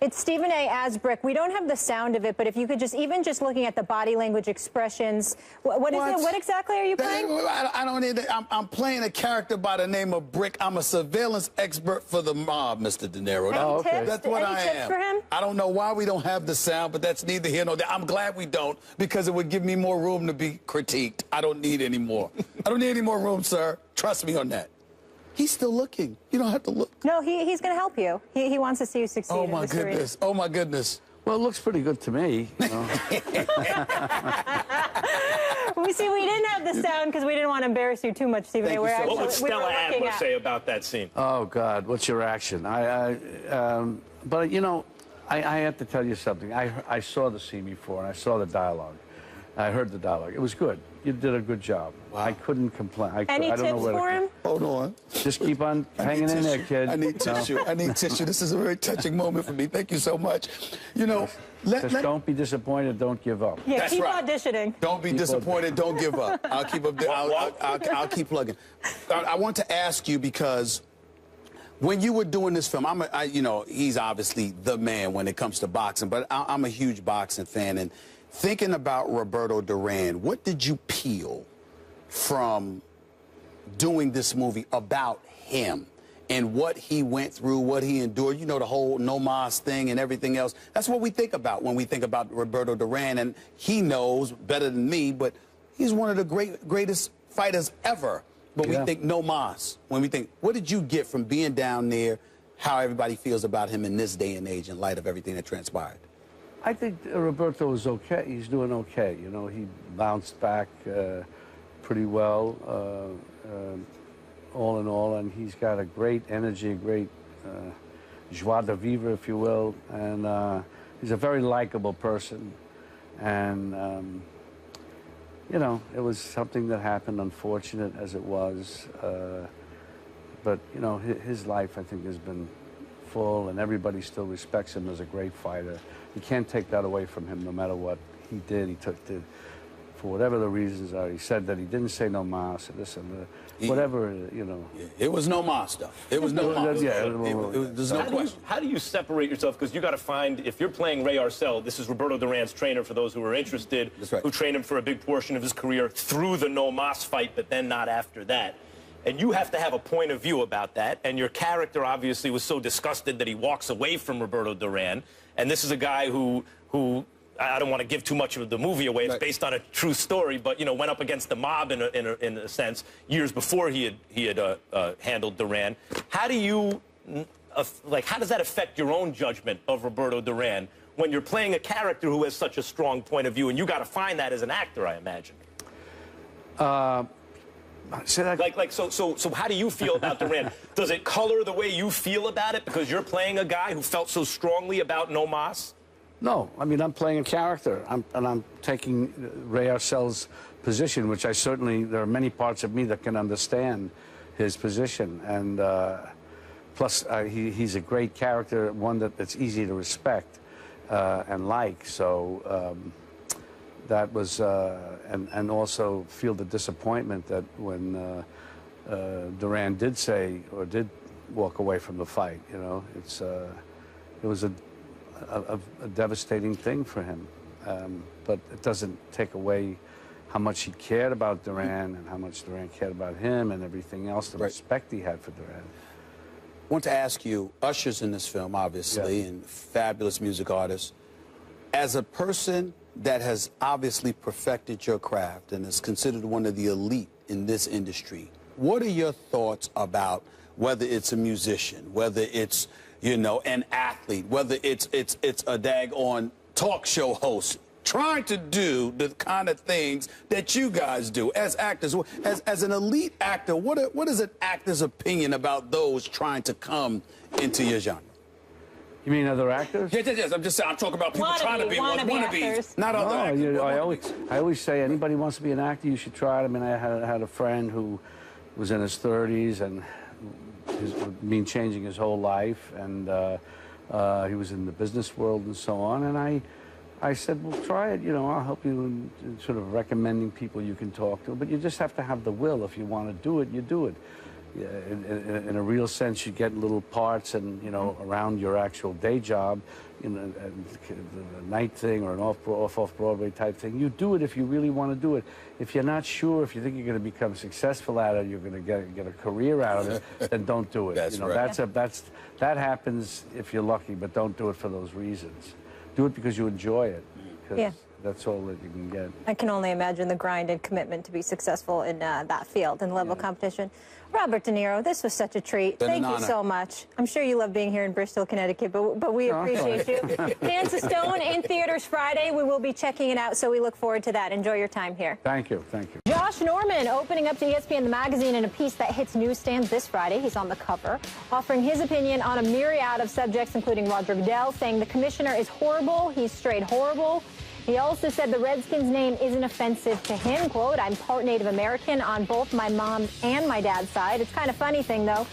It's Stephen A. as Brick. We don't have the sound of it, but if you could just, even just looking at the body language expressions, what is it? What exactly are you playing? I don't need that. I'm playing a character by the name of Brick. I'm a surveillance expert for the mob, Mr. De Niro. Any tips? That's what Any I tips am. for him? I don't know why we don't have the sound, but that's neither here nor there. I'm glad we don't, because it would give me more room to be critiqued. I don't need any more. I don't need any more room, sir. Trust me on that. He's still looking. You don't have to look. No, he's going to help you. He wants to see you succeed. Oh, in my this career. goodness. Oh, my goodness. well, it looks pretty good to me. You know? We didn't have the sound because we didn't want to embarrass you too much, Stephen A. Thank you so much. What would we Stella were looking Adler at. say about that scene? Oh, God, what's your action? But, you know, I have to tell you something. I saw the scene before, and I saw the dialogue. I heard the dialogue. It was good. You did a good job. Wow. I couldn't complain. Any I don't know tips where for him? Hold on. Just keep on hanging in there, kid. I need tissue. I need tissue. This is a very touching moment for me. Thank you so much. You know, Just don't be disappointed. Don't give up. Yeah, That's keep right. auditioning. Don't be disappointed. Don't give up. I'll keep up. I'll keep plugging. I want to ask you, because when you were doing this film, you know, he's obviously the man when it comes to boxing, but I'm a huge boxing fan. And thinking about Roberto Duran, what did you peel from doing this movie about him and what he went through, what he endured, you know, the whole no mas thing and everything else. That's what we think about when we think about Roberto Duran, and he knows better than me, but he's one of the greatest fighters ever. But we think no mas. When we think, what did you get from being down there, how everybody feels about him in this day and age in light of everything that transpired? I think Roberto is okay. He's doing okay. You know, he bounced back pretty well, all in all, and he's got a great energy, a great joie de vivre, if you will, and he's a very likable person. And you know, it was something that happened, unfortunate as it was, but you know, his life, I think, has been full, and everybody still respects him as a great fighter. You can't take that away from him, no matter what he did. He took the, for whatever the reasons are. He said that he didn't say no mas, or this and whatever, you know. Yeah, it was no mas stuff. It was no mas. Yeah, there's no question. How do you separate yourself? Because you got to find, if you're playing Ray Arcel, this is Roberto Duran's trainer, for those who are interested, That's right. who trained him for a big portion of his career through the no mas fight, but then not after that. And you have to have a point of view about that. And your character obviously was so disgusted that he walks away from Roberto Duran. And this is a guy who I don't want to give too much of the movie away. It's based on a true story, but, you know, went up against the mob in a sense years before he had handled Duran. How do you, how does that affect your own judgment of Roberto Duran when you're playing a character who has such a strong point of view? And you got to find that as an actor, I imagine. So how do you feel about Duran? Does it color the way you feel about it because you're playing a guy who felt so strongly about no mas? No, I mean, I'm playing a character, and I'm taking Ray Arcel's position, which I certainly, there are many parts of me that can understand his position, and plus he's a great character, one that's easy to respect and like, so that was, and also feel the disappointment that when Duran did say, or did walk away from the fight, you know, it was a devastating thing for him, but it doesn't take away how much he cared about Duran and how much Duran cared about him and everything else, the respect he had for Duran. I want to ask you, Usher's in this film, obviously, and fabulous music artist. As a person that has obviously perfected your craft and is considered one of the elite in this industry, what are your thoughts about whether it's a musician, whether it's, you know, an athlete, whether it's a daggone talk show host, trying to do the kind of things that you guys do as actors? As an elite actor, what is an actor's opinion about those trying to come into your genre? You mean other actors? Yes. I'm talking about people trying to be wannabes, not other actors. I always say anybody who wants to be an actor, you should try it. I mean, I had a friend who was in his 30s and changing his whole life, and he was in the business world and so on, and I said, well, try it, you know, I'll help you in sort of recommending people you can talk to, but you just have to have the will. If you want to do it, you do it. In a real sense, you get little parts and, you know, around your actual day job, you know, a night thing or an off-Broadway type thing. You do it if you really want to do it. If you're not sure, if you think you're going to become successful at it, you're going to get a career out of it, then don't do it. That's you know, right. that happens if you're lucky, but don't do it for those reasons. Do it because you enjoy it. Because that's all that you can get. I can only imagine the grind and commitment to be successful in that field and level of competition. Robert De Niro, this was such a treat. Thank you so much. I'm sure you love being here in Bristol, Connecticut, but we appreciate you. Hands of Stone in theaters Friday. We will be checking it out, so we look forward to that. Enjoy your time here. Thank you. Thank you. Josh Norman opening up to ESPN, the magazine, in a piece that hits newsstands this Friday. He's on the cover, offering his opinion on a myriad of subjects, including Roger Goodell, saying the commissioner is horrible. He's straight horrible. He also said the Redskins name isn't offensive to him. Quote, I'm part Native American on both my mom's and my dad's side. It's kind of funny thing, though.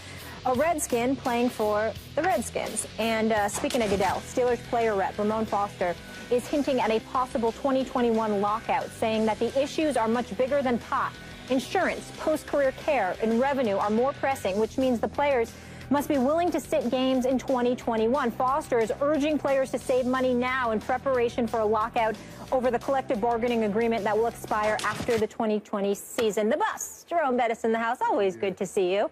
A Redskin playing for the Redskins. And speaking of Goodell, Steelers player rep Ramon Foster is hinting at a possible 2021 lockout, saying that the issues are much bigger than pot. Insurance, post-career care, and revenue are more pressing, which means the players must be willing to sit games in 2021. Foster is urging players to save money now in preparation for a lockout over the collective bargaining agreement that will expire after the 2020 season. The Bus, Jerome Bettis in the house. Always good to see you.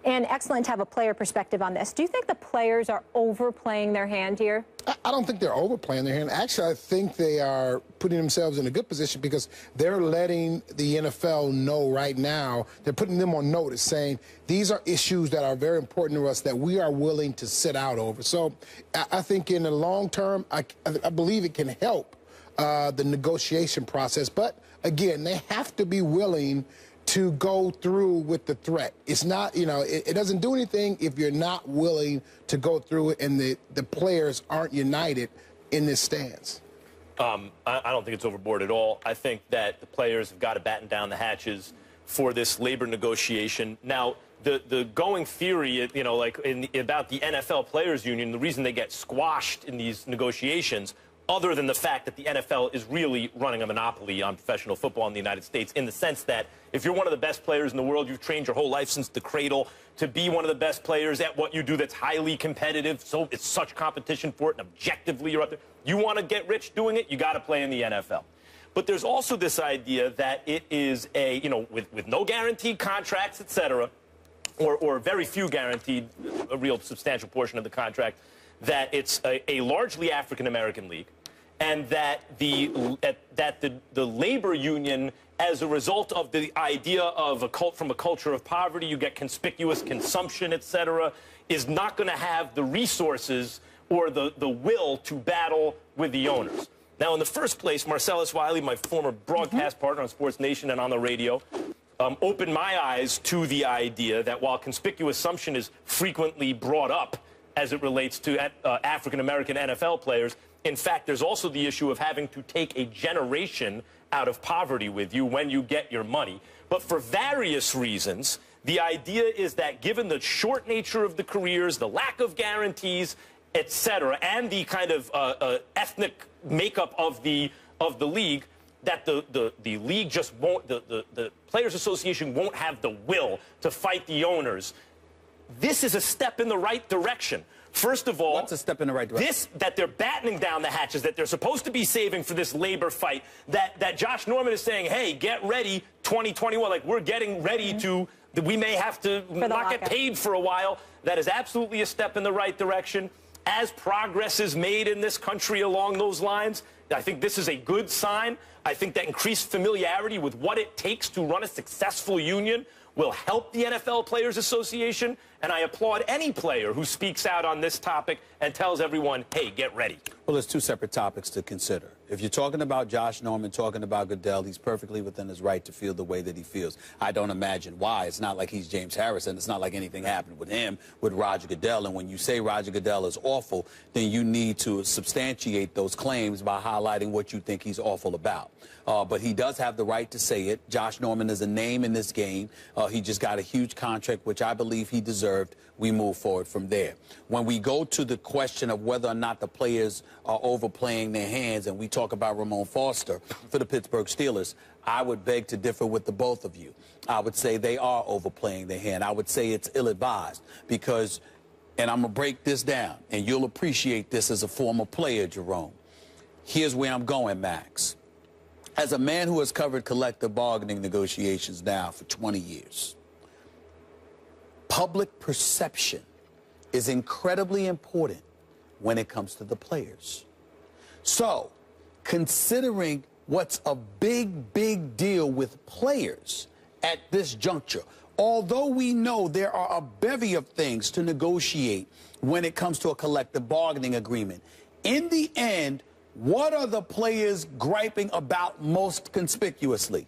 and excellent to have a player perspective on this. Do you think the players are overplaying their hand here? I don't think they're overplaying their hand. Actually, I think they are putting themselves in a good position because they're letting the NFL know right now, they're putting them on notice, saying these are issues that are very important to us that we are willing to sit out over. So I think in the long term, I believe it can help the negotiation process. But, again, they have to be willing to go through with the threat. It's not, you know, it doesn't do anything if you're not willing to go through it and the players aren't united in this stance. I don't think it's overboard at all. I think that the players have got to batten down the hatches for this labor negotiation. Now, the going theory, you know, like about the NFL Players Union, the reason they get squashed in these negotiations, other than the fact that the NFL is really running a monopoly on professional football in the United States, in the sense that if you're one of the best players in the world, you've trained your whole life since the cradle to be one of the best players at what you do that's highly competitive, so it's such competition for it, and objectively you're up there. You want to get rich doing it, you got to play in the NFL. But there's also this idea that it is a, you know, with no guaranteed contracts, et cetera, or very few guaranteed, a real substantial portion of the contract, that it's a largely African-American league, and that the labor union, as a result of the idea of from a culture of poverty, you get conspicuous consumption, et cetera, is not going to have the resources or the will to battle with the owners. Now, in the first place, Marcellus Wiley, my former broadcast partner on Sports Nation and on the radio, opened my eyes to the idea that while conspicuous consumption is frequently brought up as it relates to African-American NFL players, in fact, there's also the issue of having to take a generation out of poverty with you when you get your money. But for various reasons, the idea is that given the short nature of the careers, the lack of guarantees, et cetera, and the kind of ethnic makeup of the league, that the league just won't, the Players Association won't have the will to fight the owners. This is a step in the right direction. First of all, what's a step in the right direction? That they're battening down the hatches, that they're supposed to be saving for this labor fight, that Josh Norman is saying, hey, get ready 2021, like we're getting ready to, we may have to not get paid for a while. That is absolutely a step in the right direction. As progress is made in this country along those lines, I think this is a good sign. I think that increased familiarity with what it takes to run a successful union will help the NFL Players Association, and I applaud any player who speaks out on this topic and tells everyone, hey, get ready. Well, there's two separate topics to consider. If you're talking about Josh Norman, talking about Goodell, he's perfectly within his right to feel the way that he feels. I don't imagine why. It's not like he's James Harrison. It's not like anything happened with him, with Roger Goodell. And when you say Roger Goodell is awful, then you need to substantiate those claims by highlighting what you think he's awful about. But he does have the right to say it. Josh Norman is a name in this game. He just got a huge contract, which I believe he deserved. We move forward from there. When we go to the question of whether or not the players are overplaying their hands, and we talk about Ramon Foster for the Pittsburgh Steelers, I would beg to differ with the both of you. I would say they are overplaying their hand. I would say it's ill-advised because, and I'm going to break this down, and you'll appreciate this as a former player, Jerome. Here's where I'm going, Max. As a man who has covered collective bargaining negotiations now for 20 years, public perception is incredibly important when it comes to the players. So, considering what's a big, big deal with players at this juncture, although we know there are a bevy of things to negotiate when it comes to a collective bargaining agreement, in the end, what are the players griping about most conspicuously?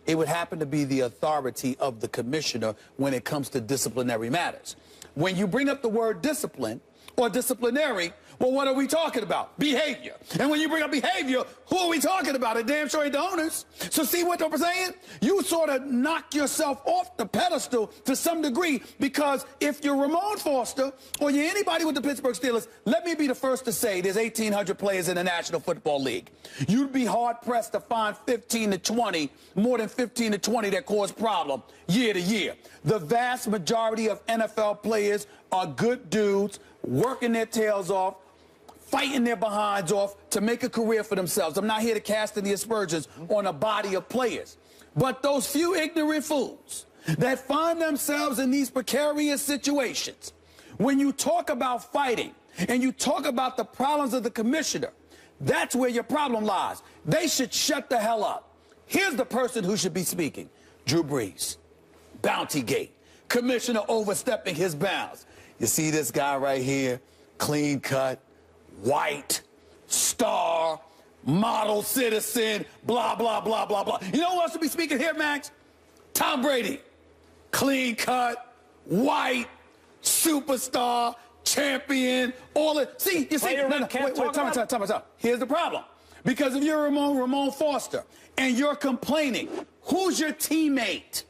It would happen to be the authority of the commissioner when it comes to disciplinary matters. When you bring up the word discipline or disciplinary, well, what are we talking about? Behavior. And when you bring up behavior, who are we talking about? It damn sure ain't the owners. So see what I'm saying? You sort of knock yourself off the pedestal to some degree, because if you're Ramon Foster or you're anybody with the Pittsburgh Steelers, let me be the first to say there's 1,800 players in the National Football League. You'd be hard-pressed to find 15 to 20, more than 15 to 20 that cause problem year to year. The vast majority of NFL players are good dudes, working their tails off, fighting their behinds off to make a career for themselves. I'm not here to cast any aspersions on a body of players. But those few ignorant fools that find themselves in these precarious situations, when you talk about fighting and you talk about the problems of the commissioner, that's where your problem lies. They should shut the hell up. Here's the person who should be speaking. Drew Brees, Bountygate, commissioner overstepping his bounds. You see this guy right here, clean cut, white, star, model citizen, blah, blah, blah, blah, blah. You know who else should be speaking here, Max? Tom Brady, clean cut, white, superstar, champion, all that. See, you see, time. Here's the problem. Because if you're Ramon Foster and you're complaining, who's your teammate?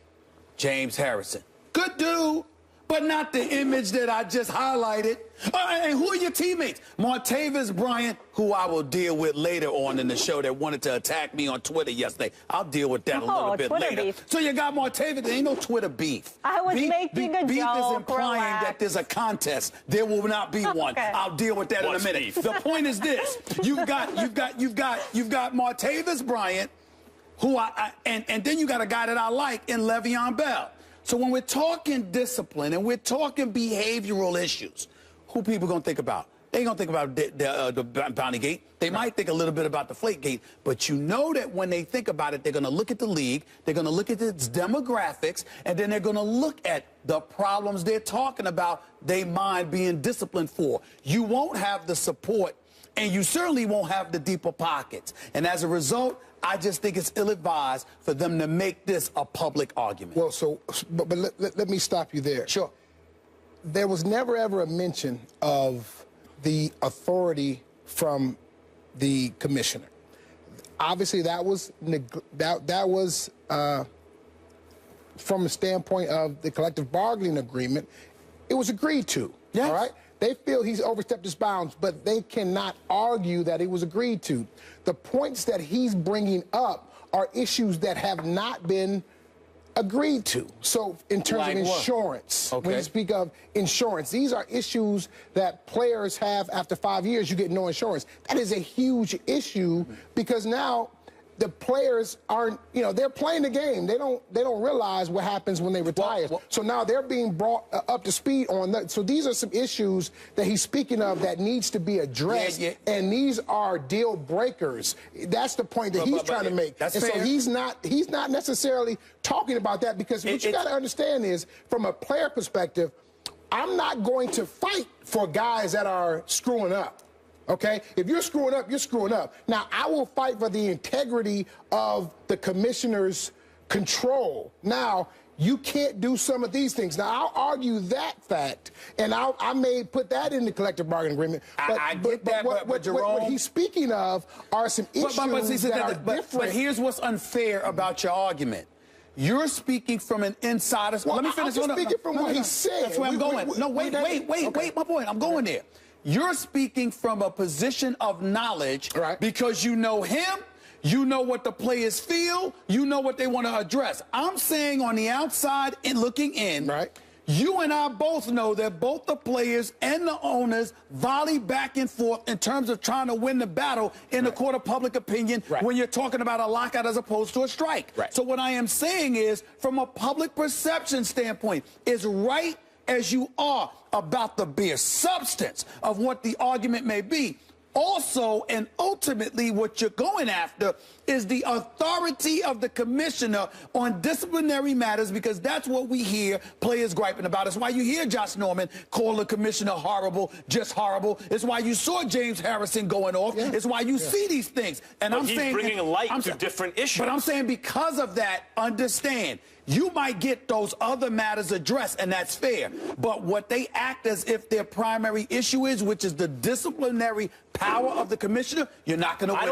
James Harrison. Good dude, but not the image that I just highlighted. And who are your teammates? Martavis Bryant, who I will deal with later on in the show, that wanted to attack me on Twitter yesterday. I'll deal with that a little bit Twitter later. beef. So you got Martavis. There ain't no Twitter beef. I was making a beef joke. is implying that there's a contest. There will not be one. Okay. I'll deal with that in a minute. Beef? The point is this: you've got Martavis Bryant, who and then you got a guy that I like in Le'Veon Bell. So when we're talking discipline and we're talking behavioral issues, who people going to think about? They ain't going to think about the Bountygate. They might think a little bit about the Deflategate, but you know that when they think about it, they're going to look at the league, they're going to look at its demographics, and then they're going to look at the problems they're talking about they mind being disciplined for. You won't have the support, and you certainly won't have the deeper pockets. And as a result, I just think it's ill-advised for them to make this a public argument. Well, but let me stop you there. Sure. There was never, ever a mention of the authority from the commissioner. Obviously, that was from the standpoint of the collective bargaining agreement, it was agreed to. Yes. All right? They feel he's overstepped his bounds, but they cannot argue that it was agreed to. The points that he's bringing up are issues that have not been agreed to. So in terms of insurance, when you speak of insurance, these are issues that players have after 5 years, you get no insurance. That is a huge issue because now the players aren't, they're playing the game. They don't realize what happens when they retire. So now they're being brought up to speed on that. So these are some issues that he's speaking of that needs to be addressed. And these are deal breakers. That's the point that he's trying to make. That's and fair. so he's not necessarily talking about that because what you got to understand is from a player perspective, I'm not going to fight for guys that are screwing up. Okay? If you're screwing up, you're screwing up. Now, I will fight for the integrity of the commissioner's control. Now, you can't do some of these things. Now, I'll argue that fact, and I may put that in the collective bargaining agreement. But, I get that, but Jerome, what he's speaking of are some issues that are different. But here's what's unfair about your argument. You're speaking from an insider's... Well, let me finish. I'm just speaking from what he said. That's where I'm going. Wait, my point. I'm going there. You're speaking from a position of knowledge because you know him, you know what the players feel, you know what they want to address. I'm saying on the outside and looking in, you and I both know that both the players and the owners volley back and forth in terms of trying to win the battle in the court of public opinion when you're talking about a lockout as opposed to a strike. So what I am saying is, from a public perception standpoint, is right as you are about the bare substance of what the argument may be. Also, and ultimately, what you're going after is the authority of the commissioner on disciplinary matters, because that's what we hear players griping about. It's why you hear Josh Norman call the commissioner horrible, just horrible. It's why you saw James Harrison going off. It's why you see these things. And but I'm he's saying, bringing light to different issues. But I'm saying because of that, understand, you might get those other matters addressed, and that's fair. But what they act as if their primary issue is, which is the disciplinary power of the commissioner, you're not going to win that. I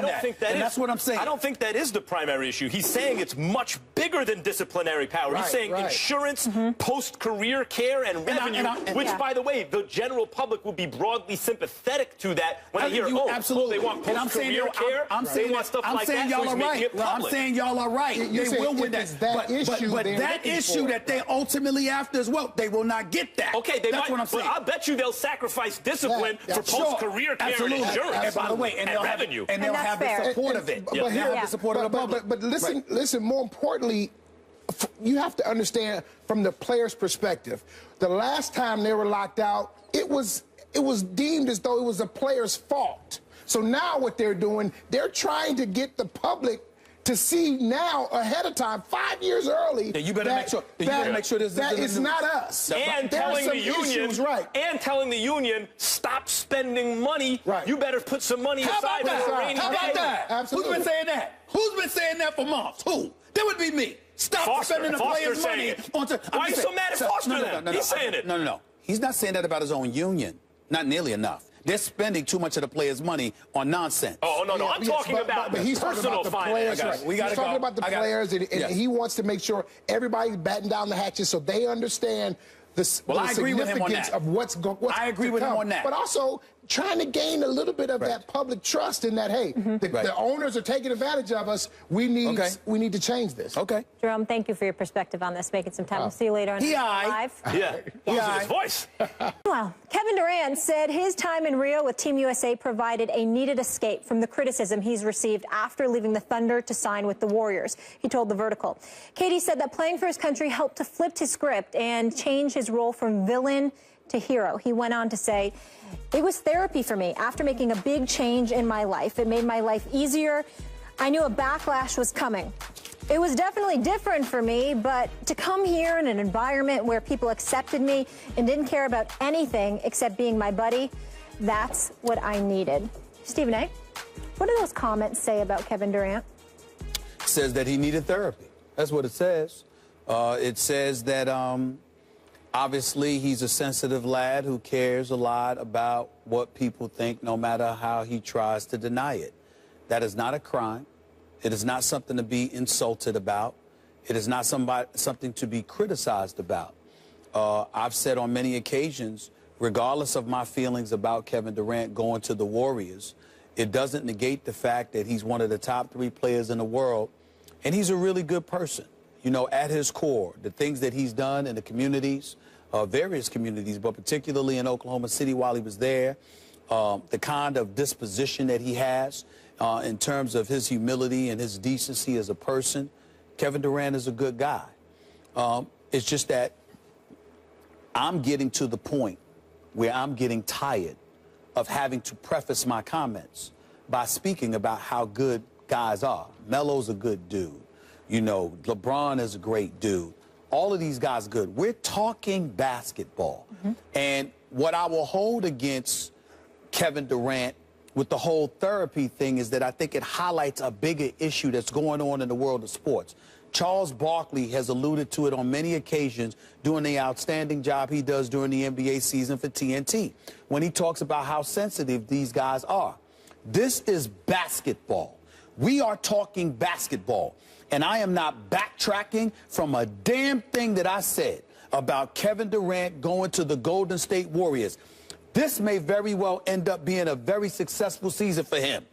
don't think that's what I'm saying. I don't think that is the primary issue. He's saying it's much bigger than disciplinary power. He's saying insurance, post-career care, and revenue, which, by the way, the general public will be broadly sympathetic to that when they hear, they want post-career care. They want stuff like that, so he's making it public. I'm saying y'all are right. They will win that. But that issue that they ultimately after as well, they will not get that. Okay, that's what I'm saying. But I bet you they'll sacrifice discipline for post-career care and insurance. And by the way, and revenue. And they'll have the support of it. They'll have the support of the public. But listen, more importantly, you have to understand from the player's perspective. The last time they were locked out, it was deemed as though it was the player's fault. So now what they're doing, they're trying to get the public to see now ahead of time, 5 years early. Then you better make sure. Then you better make sure that it's not us. And telling the union, right? And telling the union, stop spending money. Right. You better put some money aside for a rainy day. How about that? Absolutely. Who's been saying that? Who's been saying that for months? Who? That would be me. Stop spending the players' money onto. Why are you so mad at Foster then? He's saying it. No. He's not saying that about his own union. Not nearly enough. They're spending too much of the players' money on nonsense. Oh, no. I'm talking about but he's talking personal about the finance. players. We gotta he's talking about the players, and he wants to make sure everybody's batting down the hatches so they understand the significance of what's I agree with him on that. But also trying to gain a little bit of that public trust in that, hey, the owners are taking advantage of us. We need to change this. Okay. Jerome, thank you for your perspective on this. Making some time. We'll see you later on Live. Yeah. Losing his voice. Well, Kevin Durant said his time in Rio with Team USA provided a needed escape from the criticism he's received after leaving the Thunder to sign with the Warriors. He told The Vertical. Katie said that playing for his country helped to flip his script and change his role from villain to hero. He went on to say, "It was therapy for me after making a big change in my life. It made my life easier. I knew a backlash was coming. It was definitely different for me, but to come here in an environment where people accepted me and didn't care about anything except being my buddy, that's what I needed." Stephen A., what do those comments say about Kevin Durant? It says that he needed therapy. That's what it says. It says that obviously he's a sensitive lad who cares a lot about what people think, no matter how he tries to deny it. That is not a crime. It is not something to be insulted about. It is not something to be criticized about. I've said on many occasions, regardless of my feelings about Kevin Durant going to the Warriors, it doesn't negate the fact that he's one of the top 3 players in the world, and he's a really good person. You know, at his core, the things that he's done in the communities, various communities, but particularly in Oklahoma City while he was there, the kind of disposition that he has in terms of his humility and his decency as a person, Kevin Durant is a good guy. It's just that I'm getting to the point where I'm getting tired of having to preface my comments by speaking about how good guys are. Melo's a good dude. You know, LeBron is a great dude. All of these guys are good. We're talking basketball. And what I will hold against Kevin Durant with the whole therapy thing is that I think it highlights a bigger issue that's going on in the world of sports. Charles Barkley has alluded to it on many occasions doing the outstanding job he does during the NBA season for TNT when he talks about how sensitive these guys are. This is basketball. We are talking basketball. And I am not backtracking from a damn thing that I said about Kevin Durant going to the Golden State Warriors. This may very well end up being a very successful season for him.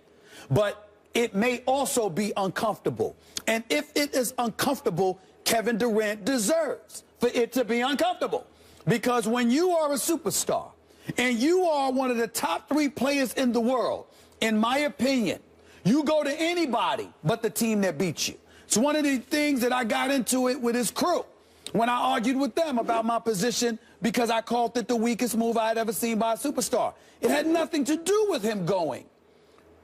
But it may also be uncomfortable. And if it is uncomfortable, Kevin Durant deserves for it to be uncomfortable. Because when you are a superstar and you are one of the top 3 players in the world, in my opinion, you go to anybody but the team that beat you. It's one of the things that I got into it with his crew when I argued with them about my position because I called it the weakest move I had ever seen by a superstar. It had nothing to do with him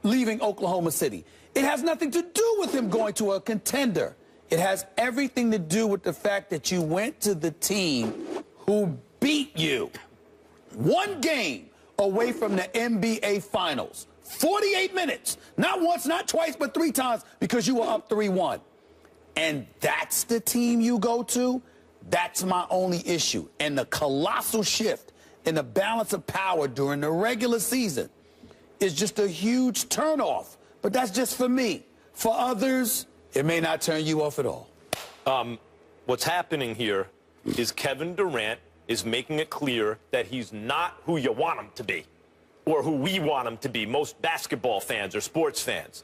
leaving Oklahoma City. It has nothing to do with him going to a contender. It has everything to do with the fact that you went to the team who beat you 1 game away from the NBA Finals. 48 minutes. Not once, not twice, but 3 times because you were up 3-1. And that's the team you go to? That's my only issue. And the colossal shift in the balance of power during the regular season is just a huge turnoff. But that's just for me. For others, it may not turn you off at all. What's happening here is Kevin Durant is making it clear that he's not who you want him to be or who we want him to be, most basketball fans or sports fans.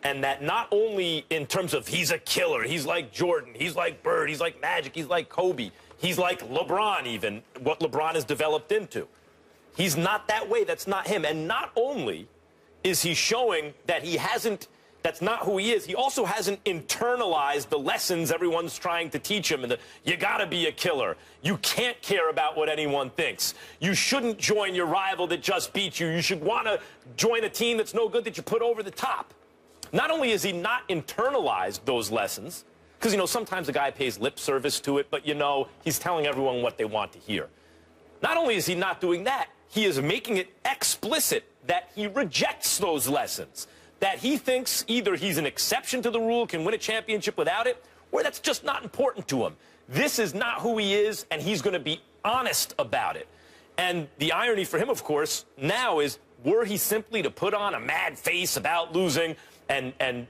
And that not only in terms of he's a killer, he's like Jordan, he's like Bird, he's like Magic, he's like Kobe, he's like LeBron even, what LeBron has developed into. He's not that way. That's not him. And not only is he showing that he hasn't That's not who he is. He also hasn't internalized the lessons everyone's trying to teach him. And you got to be a killer. You can't care about what anyone thinks. You shouldn't join your rival that just beat you. You should want to join a team that's no good that you put over the top. Not only has he not internalized those lessons, because, sometimes a guy pays lip service to it, but, he's telling everyone what they want to hear. Not only is he not doing that, he is making it explicit that he rejects those lessons, that he thinks either he's an exception to the rule, can win a championship without it, or that's just not important to him. This is not who he is, and he's going to be honest about it. And the irony for him, of course, now is, were he simply to put on a mad face about losing and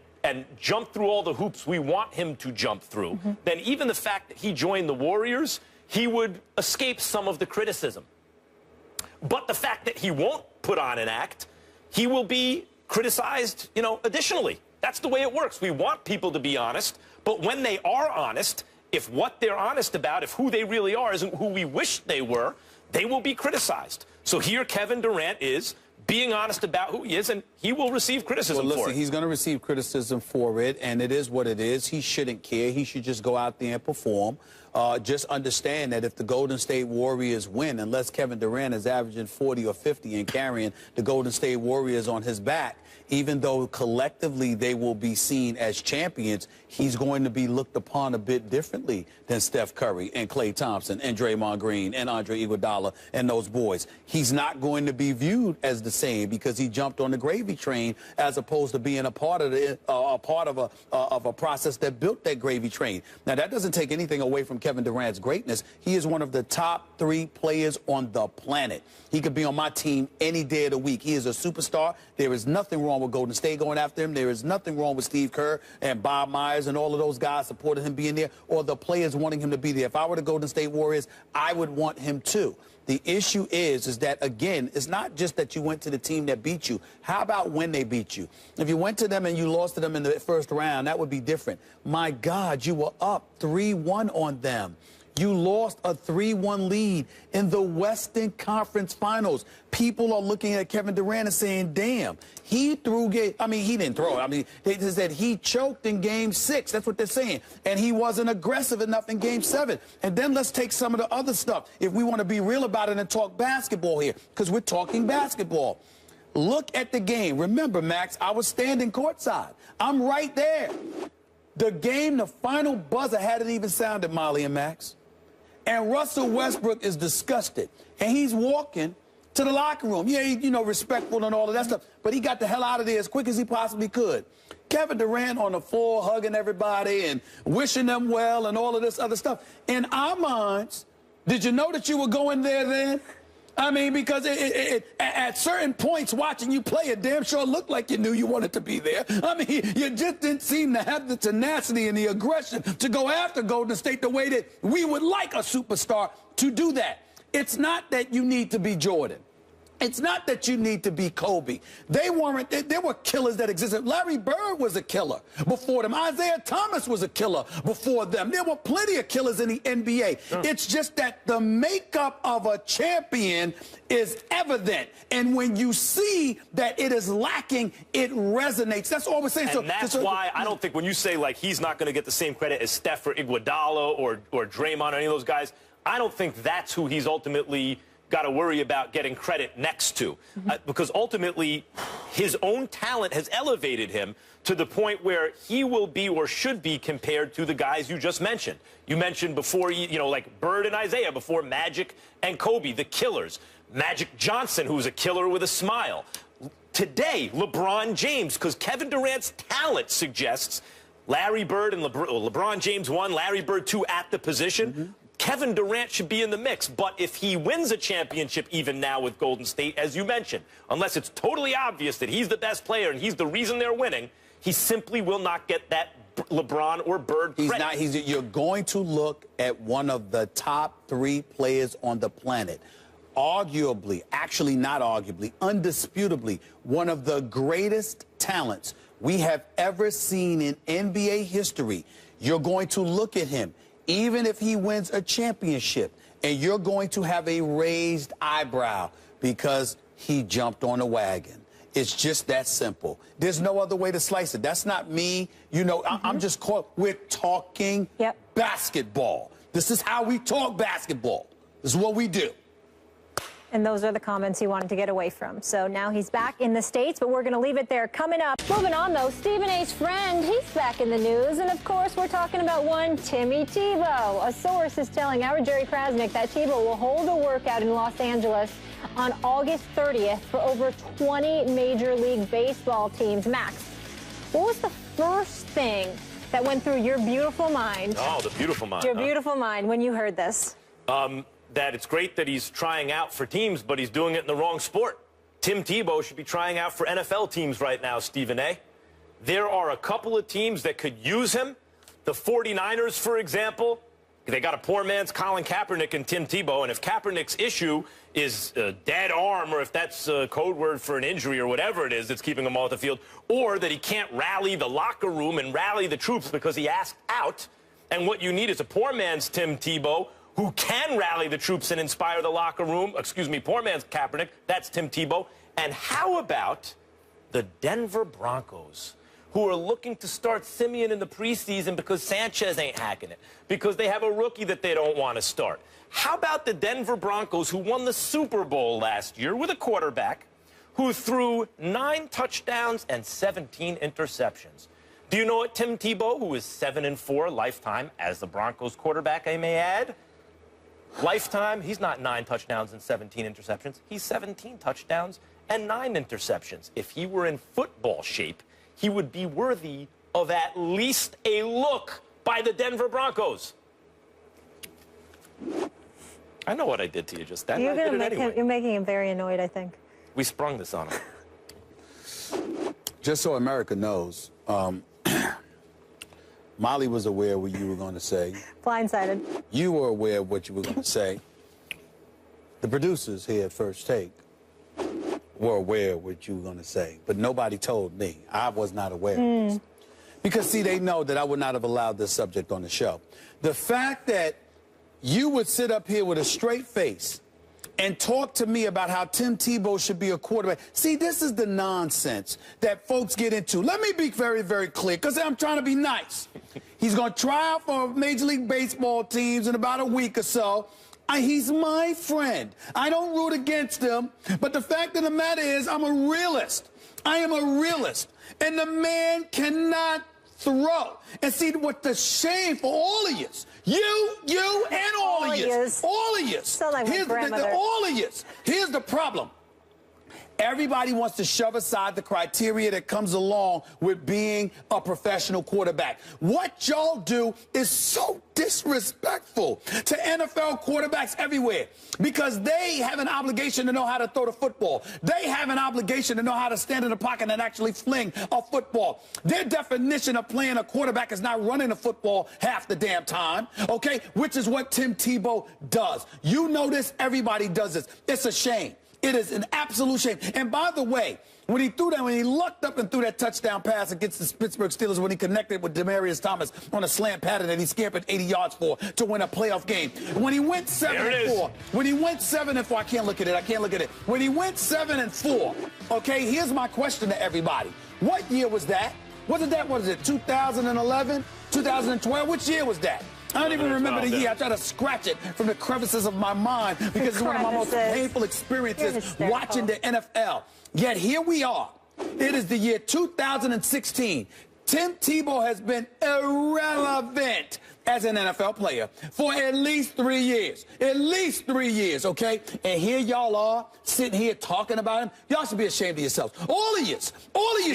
jump through all the hoops we want him to jump through, then even the fact that he joined the Warriors, he would escape some of the criticism. But the fact that he won't put on an act, he will be criticized, additionally. That's the way it works. We want people to be honest, but when they are honest, if what they're honest about, if who they really are isn't who we wish they were, they will be criticized. So here Kevin Durant is being honest about who he is, and he will receive criticism for it. He's going to receive criticism for it, and it is what it is. He shouldn't care. He should just go out there and perform. Just understand that if the Golden State Warriors win, unless Kevin Durant is averaging 40 or 50 and carrying the Golden State Warriors on his back, even though collectively they will be seen as champions, he's going to be looked upon a bit differently than Steph Curry and Klay Thompson and Draymond Green and Andre Iguodala and those boys. He's not going to be viewed as the same because he jumped on the gravy train as opposed to being a part of a process that built that gravy train. Now, that doesn't take anything away from Kevin Durant's greatness. He is one of the top 3 players on the planet. He could be on my team any day of the week. He is a superstar. There is nothing wrong with Golden State going after him. There is nothing wrong with Steve Kerr and Bob Myers and all of those guys supporting him being there, or the players wanting him to be there. If I were the Golden State Warriors, I would want him too. The issue is that, again, it's not just that you went to the team that beat you. How about when they beat you? If you went to them and you lost to them in the first round, that would be different. My God, you were up 3-1 on them. You lost a 3-1 lead in the Western Conference Finals. People are looking at Kevin Durant and saying, damn, he threw game. I mean, he didn't throw it. I mean, they just said he choked in Game 6. That's what they're saying. And he wasn't aggressive enough in Game 7. And then let's take some of the other stuff, if we want to be real about it and talk basketball here, because we're talking basketball. Look at the game. Remember, Max, I was standing courtside. I'm right there. The game, the final buzzer hadn't even sounded, Molly and Max. And Russell Westbrook is disgusted. And he's walking to the locker room. Yeah, respectful and all of that stuff. But he got the hell out of there as quick as he possibly could. Kevin Durant on the floor hugging everybody and wishing them well and all of this other stuff. In our minds, did you know that you were going there then? I mean, because at certain points watching you play, it damn sure looked like you knew you wanted to be there. I mean, you just didn't seem to have the tenacity and the aggression to go after Golden State the way that we would like a superstar to do that. It's not that you need to be Jordan. It's not that you need to be Kobe. There were killers that existed. Larry Bird was a killer before them. Isaiah Thomas was a killer before them. There were plenty of killers in the NBA. Sure. It's just that the makeup of a champion is evident. And when you see that it is lacking, it resonates. That's all we're saying. And that's why I don't think when you say, like, he's not going to get the same credit as Steph or Iguodala or Draymond or any of those guys, I don't think that's who he's ultimately got to worry about getting credit next to. Because ultimately, his own talent has elevated him to the point where he will be or should be compared to the guys you just mentioned. You mentioned before, like Bird and Isaiah, before Magic and Kobe, the killers. Magic Johnson, who's a killer with a smile. Today, LeBron James, because Kevin Durant's talent suggests Larry Bird and LeBron James 1, Larry Bird 2 at the position. Kevin Durant should be in the mix, but if he wins a championship even now with Golden State, as you mentioned, unless it's totally obvious that he's the best player and he's the reason they're winning, he simply will not get that LeBron or Bird credit. You're going to look at one of the top 3 players on the planet. Arguably, actually not arguably, undisputably, one of the greatest talents we have ever seen in NBA history. You're going to look at him, even if he wins a championship, and you're going to have a raised eyebrow because he jumped on a wagon. It's just that simple. There's no other way to slice it. That's not me. You know, I'm just caught. We're talking basketball. This is how we talk basketball. This is what we do. And those are the comments he wanted to get away from. So now he's back in the States, but we're going to leave it there. Coming up, moving on, though, Stephen A's friend, he's back in the news. And, of course, we're talking about one Timmy Tebow. A source is telling our Jerry Krasnick that Tebow will hold a workout in Los Angeles on August 30th for over 20 Major League Baseball teams. Max, what was the first thing that went through your beautiful mind? Oh, the beautiful mind. Your beautiful mind when you heard this? That it's great that he's trying out for teams, but he's doing it in the wrong sport. Tim Tebow should be trying out for NFL teams right now, Stephen A. There are a couple of teams that could use him. The 49ers, for example, they got a poor man's Colin Kaepernick and Tim Tebow, and if Kaepernick's issue is a dead arm, or if that's a code word for an injury or whatever it is that's keeping him off the field, or that he can't rally the locker room and rally the troops because he asked out, and what you need is a poor man's Tim Tebow who can rally the troops and inspire the locker room. Excuse me, poor man's Kaepernick. That's Tim Tebow. And how about the Denver Broncos, who are looking to start Simeon in the preseason because Sanchez ain't hacking it, because they have a rookie that they don't want to start? How about the Denver Broncos, who won the Super Bowl last year with a quarterback who threw 9 touchdowns and 17 interceptions? Do you know what Tim Tebow, who is 7-4 lifetime as the Broncos quarterback, I may add, lifetime, he's not 9 touchdowns and 17 interceptions. He's 17 touchdowns and 9 interceptions. If he were in football shape, he would be worthy of at least a look by the Denver Broncos. I know what I did to you just then. You're making him very annoyed, I think. We sprung this on him. Just so America knows, Molly was aware of what you were going to say. Blindsided. You were aware of what you were going to say. The producers here at First Take were aware of what you were going to say, but nobody told me. I was not aware of this. Because, see, they know that I would not have allowed this subject on the show. The fact that you would sit up here with a straight face and talk to me about how Tim Tebow should be a quarterback. See, this is the nonsense that folks get into. Let me be very, very clear, because I'm trying to be nice. He's going to try out for Major League Baseball teams in about a week or so. He's my friend. I don't root against him, but the fact of the matter is I'm a realist. I am a realist, and the man cannot throw. And see, what the shame for all of you, you and all of you, So like my grandmother. all of you. Here's the problem. Everybody wants to shove aside the criteria that comes along with being a professional quarterback. What y'all do is so disrespectful to NFL quarterbacks everywhere, because they have an obligation to know how to throw the football. They have an obligation to know how to stand in the pocket and actually fling a football. Their definition of playing a quarterback is not running the football half the damn time, okay, which is what Tim Tebow does. You know this. Everybody does this. It's a shame. It is an absolute shame. And by the way, when he lucked up and threw that touchdown pass against the Pittsburgh Steelers, when he connected with Demaryius Thomas on a slant pattern that he scampered 80 yards for to win a playoff game. When he went 7-4, I can't look at it. When he went 7-4, okay, here's my question to everybody. What year was that? What is it, 2011, 2012? Which year was that? I don't even remember the year. I try to scratch it from the crevices of my mind because it's one of my most painful experiences watching the NFL. Yet here we are. It is the year 2016. Tim Tebow has been irrelevant as an NFL player for at least 3 years. At least 3 years, okay? And here y'all are sitting here talking about him. Y'all should be ashamed of yourselves. All of you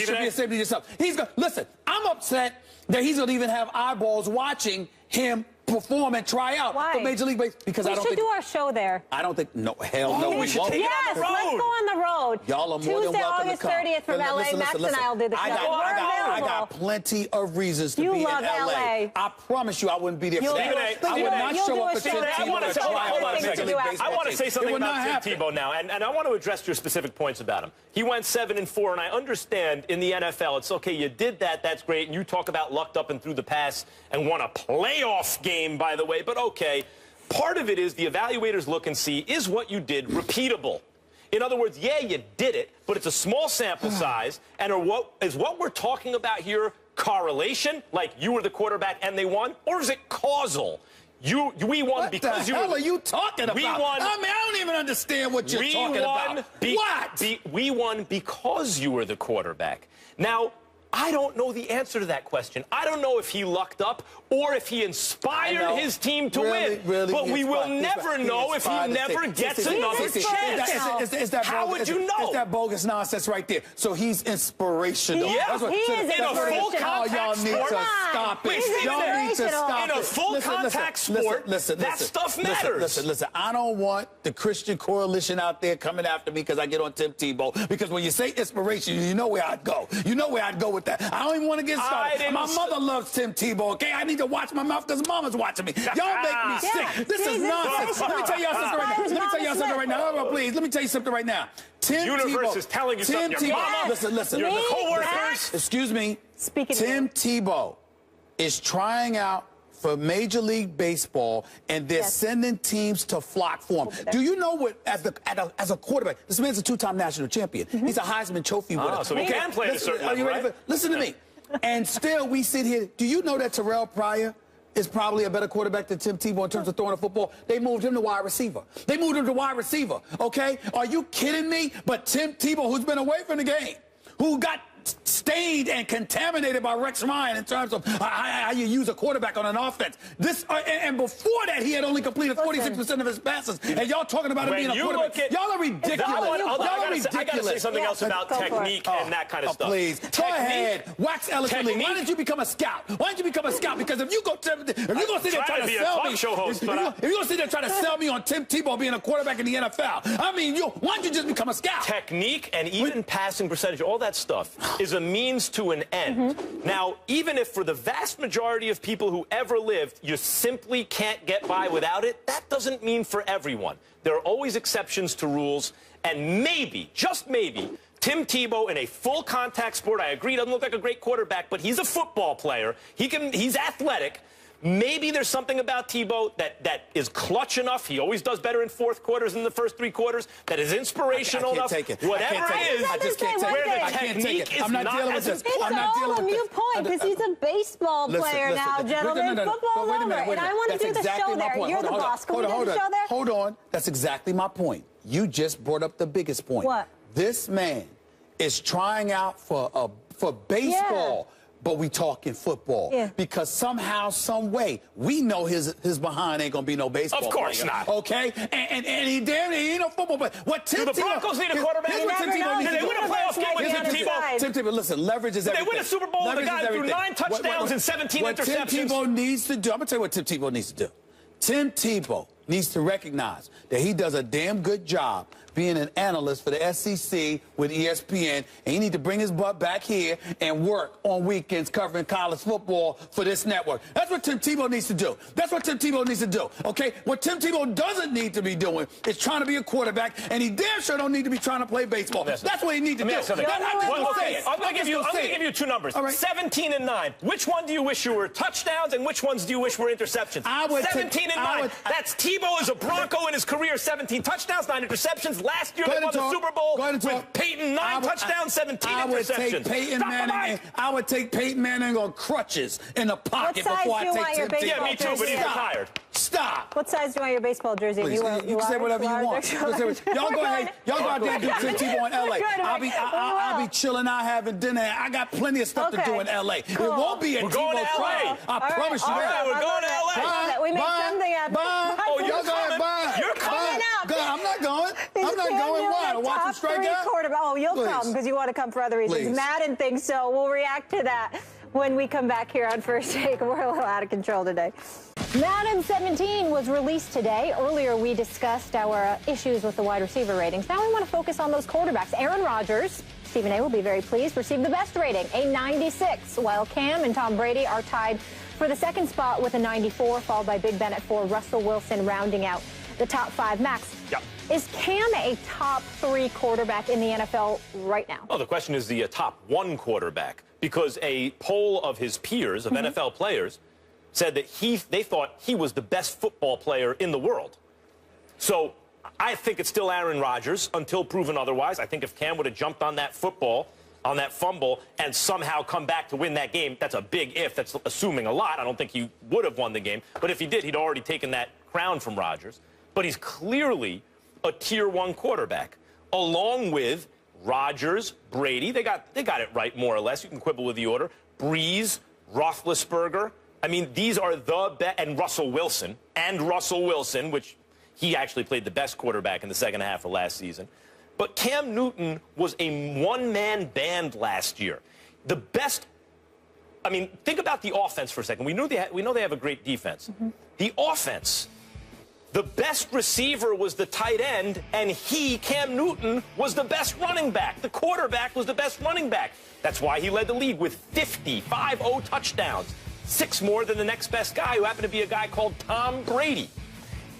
should be ashamed of yourselves. Listen, I'm upset that he's going to even have eyeballs watching him perform and try out for Major League Baseball, because I don't think we should do our show there. I don't think no we won't. Yes, let's go on the road. Y'all are more than welcome Tuesday, August to come. 30th from LA. Max and I'll do the show. I got plenty of reasons to be in LA. I promise you I wouldn't be there for that. I would not show up for Tim Tebow to try out for Major League Baseball. I want to say something about Tim Tebow now, and I want to address your specific points about him. He went 7-4, and I understand in the NFL, it's okay, you did that, that's great, and you talk about lucked up and threw the pass and won a playoff game, by the way, but okay. Part of it is the evaluators look and see, is what you did repeatable? In other words, yeah, you did it, but it's a small sample size. And what we're talking about here correlation, like you were the quarterback and they won, or is it causal? We won what because the hell are you talking about? We won. I mean, I don't even understand what you're talking about. We won because you were the quarterback. Now, I don't know the answer to that question. I don't know if he lucked up or if he inspired his team to win. But we will never know if he never gets another chance. How would you know? It's that bogus nonsense right there. So he's inspirational. Yeah, he is in a full contact sport. Y'all need to stop it. Y'all need to stop it. In a full contact sport, that stuff matters. Listen. I don't want the Christian coalition out there coming after me because I get on Tim Tebow. Because when you say inspiration, you know where I'd go. You know where I'd go with that. I don't even want to get started. My mother loves Tim Tebow, okay? I need to watch my mouth because Mama's watching me. Y'all make me sick. This is nonsense. Let me tell y'all something right now. Let me tell y'all something right now. Oh, please, let me tell you something right now. Tim Universe Tebow is telling you something. Your mama, listen. You're the co-workers. Excuse me. Speaking Tim Tebow is trying out for Major League Baseball, and they're sending teams to flock for him. Do you know what, as a quarterback, this man's a two-time national champion. He's a Heisman Trophy winner. So he can play at a certain level, right? Listen to me. And still, we sit here. Do you know that Terrell Pryor is probably a better quarterback than Tim Tebow in terms of throwing a football? They moved him to wide receiver. Okay? Are you kidding me? But Tim Tebow, who's been away from the game, who got stained and contaminated by Rex Ryan in terms of how you use a quarterback on an offense. And before that, he had only completed 46% of his passes. And y'all talking about him being a quarterback. Y'all are ridiculous. I got to say something else about technique and that kind of stuff. Please, go ahead. Wax eloquently. Why did you become a scout? Because if you go sit there trying to sell me, if you're going to sit there trying to sell me on Tim Tebow being a quarterback in the NFL, I mean, why don't you just become a scout? Technique and even passing percentage, all that stuff is a means to an end. Now, even if for the vast majority of people who ever lived, you simply can't get by without it, that doesn't mean for everyone. There are always exceptions to rules, and maybe, just maybe, Tim Tebow in a full contact sport, I agree, doesn't look like a great quarterback, but he's a football player. He's athletic. Maybe there's something about Tebow that is clutch enough. He always does better in fourth quarters than the first three quarters. That is inspirational enough. Whatever it is, I just can't take it. I can't take it. I'm not dealing with this. I'm not dealing with this. It's all a mute point because he's a baseball player now, gentlemen. Football's over, and I want to do the show there. You're the boss. Can we do the show there? Hold on. That's exactly my point. You just brought up the biggest point. What? This man is trying out for baseball. But we talking football because somehow, some way, we know his behind ain't gonna be no baseball. Of course player, not. Okay, and he ain't no football player. What Tim Tebow? The Broncos need a quarterback. Here's what Tim Tebow needs to do. They win a playoff game with Tim Tebow. Tim Tebow, listen, leverage is everything. They win a Super Bowl with a guy who threw 9 touchdowns and 17 interceptions. What Tim Tebow needs to do, I'm gonna tell you what Tim Tebow needs to do. Tim Tebow needs to recognize that he does a damn good job being an analyst for the SEC with ESPN, and he need to bring his butt back here and work on weekends covering college football for this network. That's what Tim Tebow needs to do. That's what Tim Tebow needs to do, okay? What Tim Tebow doesn't need to be doing is trying to be a quarterback, and he damn sure don't need to be trying to play baseball. That's what he needs to do. I'm going to give you two numbers. Right. 17 and 9. Which one do you wish you were touchdowns, and which ones do you wish were interceptions? 17 and 9. That's Tebow as a Bronco in his career. 17 touchdowns, 9 interceptions. Last year they won the Super Bowl with Peyton, 9 touchdowns, 17 interceptions. I would take Peyton Manning on crutches in the pocket before I take Tim Tebow. Yeah, me too, but he's retired. Stop. What size do you want your baseball jersey? Please, you can say whatever you want. Y'all go ahead. Y'all go out there and do Tim Tebow in L.A. I'll be chilling out having dinner. I got plenty of stuff to do in L.A. It won't be a Tebow Friday. I promise you that. We're going to L.A. We made something happen. Bye. Oh, you're coming. Bye. You're coming out. I'm not going. I'm not going. Why? To watch him strike out? Oh, you'll come because you want to come for other reasons. Madden thinks so. We'll react to that when we come back here on First Take. We're a little out of control today. Madden 17 was released today. Earlier, we discussed our issues with the wide receiver ratings. Now we want to focus on those quarterbacks. Aaron Rodgers, Stephen A. will be very pleased, received the best rating, a 96, while Cam and Tom Brady are tied for the second spot with a 94, followed by Big Ben at 4, Russell Wilson rounding out the top 5. Max, is Cam a top 3 quarterback in the NFL right now? Oh, the question is the top 1 quarterback, because a poll of his peers, of NFL players, said that they thought he was the best football player in the world. So I think it's still Aaron Rodgers until proven otherwise. I think if Cam would have jumped on that fumble, and somehow come back to win that game, that's a big if. That's assuming a lot. I don't think he would have won the game. But if he did, he'd already taken that crown from Rodgers. But he's clearly a Tier 1 quarterback, along with Rodgers, Brady. They got it right, more or less. You can quibble with the order. Breeze, Roethlisberger. I mean, these are the best. And Russell Wilson, which he actually played the best quarterback in the second half of last season. But Cam Newton was a one-man band last year. The best, I mean, think about the offense for a second. We know they have a great defense. The offense, the best receiver was the tight end, and Cam Newton, was the best running back. The quarterback was the best running back. That's why he led the league with 50 touchdowns, 6 more than the next best guy, who happened to be a guy called Tom Brady.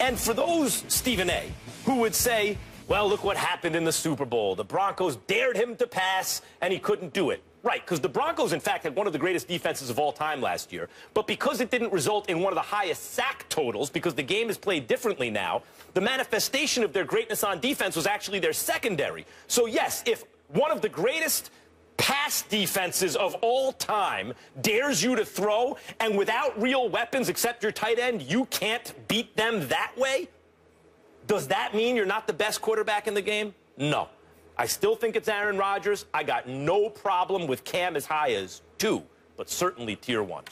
And for those, Stephen A., who would say, well, look what happened in the Super Bowl. The Broncos dared him to pass, and he couldn't do it. Right, because the Broncos, in fact, had one of the greatest defenses of all time last year. But because it didn't result in one of the highest sack totals, because the game is played differently now, the manifestation of their greatness on defense was actually their secondary. So, yes, if one of the greatest pass defenses of all time dares you to throw, and without real weapons except your tight end, you can't beat them that way, does that mean you're not the best quarterback in the game? No. I still think it's Aaron Rodgers. I got no problem with Cam as high as 2, but certainly Tier 1.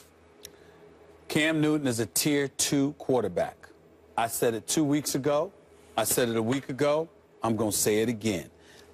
Cam Newton is a Tier 2 quarterback. I said it 2 weeks ago. I said it a week ago. I'm going to say it again.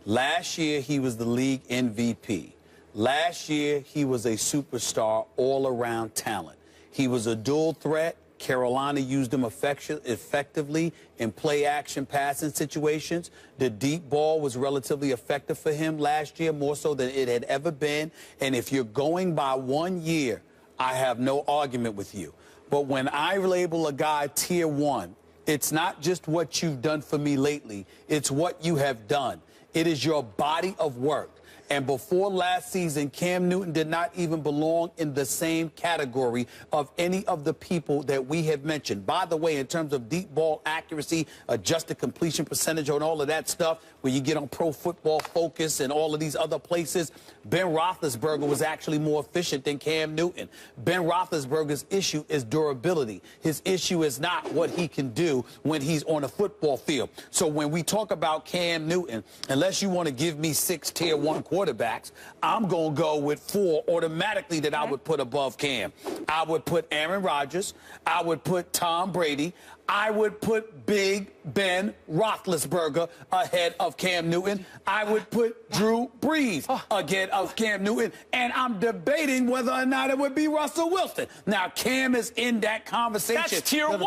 Last year, he was the league MVP. Last year, he was a superstar all-around talent. He was a dual threat. Carolina used him effectively in play-action passing situations. The deep ball was relatively effective for him last year, more so than it had ever been. And if you're going by 1 year, I have no argument with you. But when I label a guy Tier 1, it's not just what you've done for me lately. It's what you have done. It is your body of work. And before last season, Cam Newton did not even belong in the same category of any of the people that we have mentioned. By the way, in terms of deep ball accuracy, adjusted completion percentage, and all of that stuff, where you get on Pro Football Focus and all of these other places, Ben Roethlisberger was actually more efficient than Cam Newton. Ben Roethlisberger's issue is durability. His issue is not what he can do when he's on a football field. So when we talk about Cam Newton, unless you want to give me 6 Tier 1 quarterbacks, I'm going to go with 4 automatically that I would put above Cam. I would put Aaron Rodgers. I would put Tom Brady. I would put Big Ben Roethlisberger ahead of Cam Newton. I would put Drew Brees ahead of Cam Newton. And I'm debating whether or not it would be Russell Wilson. Now, Cam is in that conversation. That's Tier 1.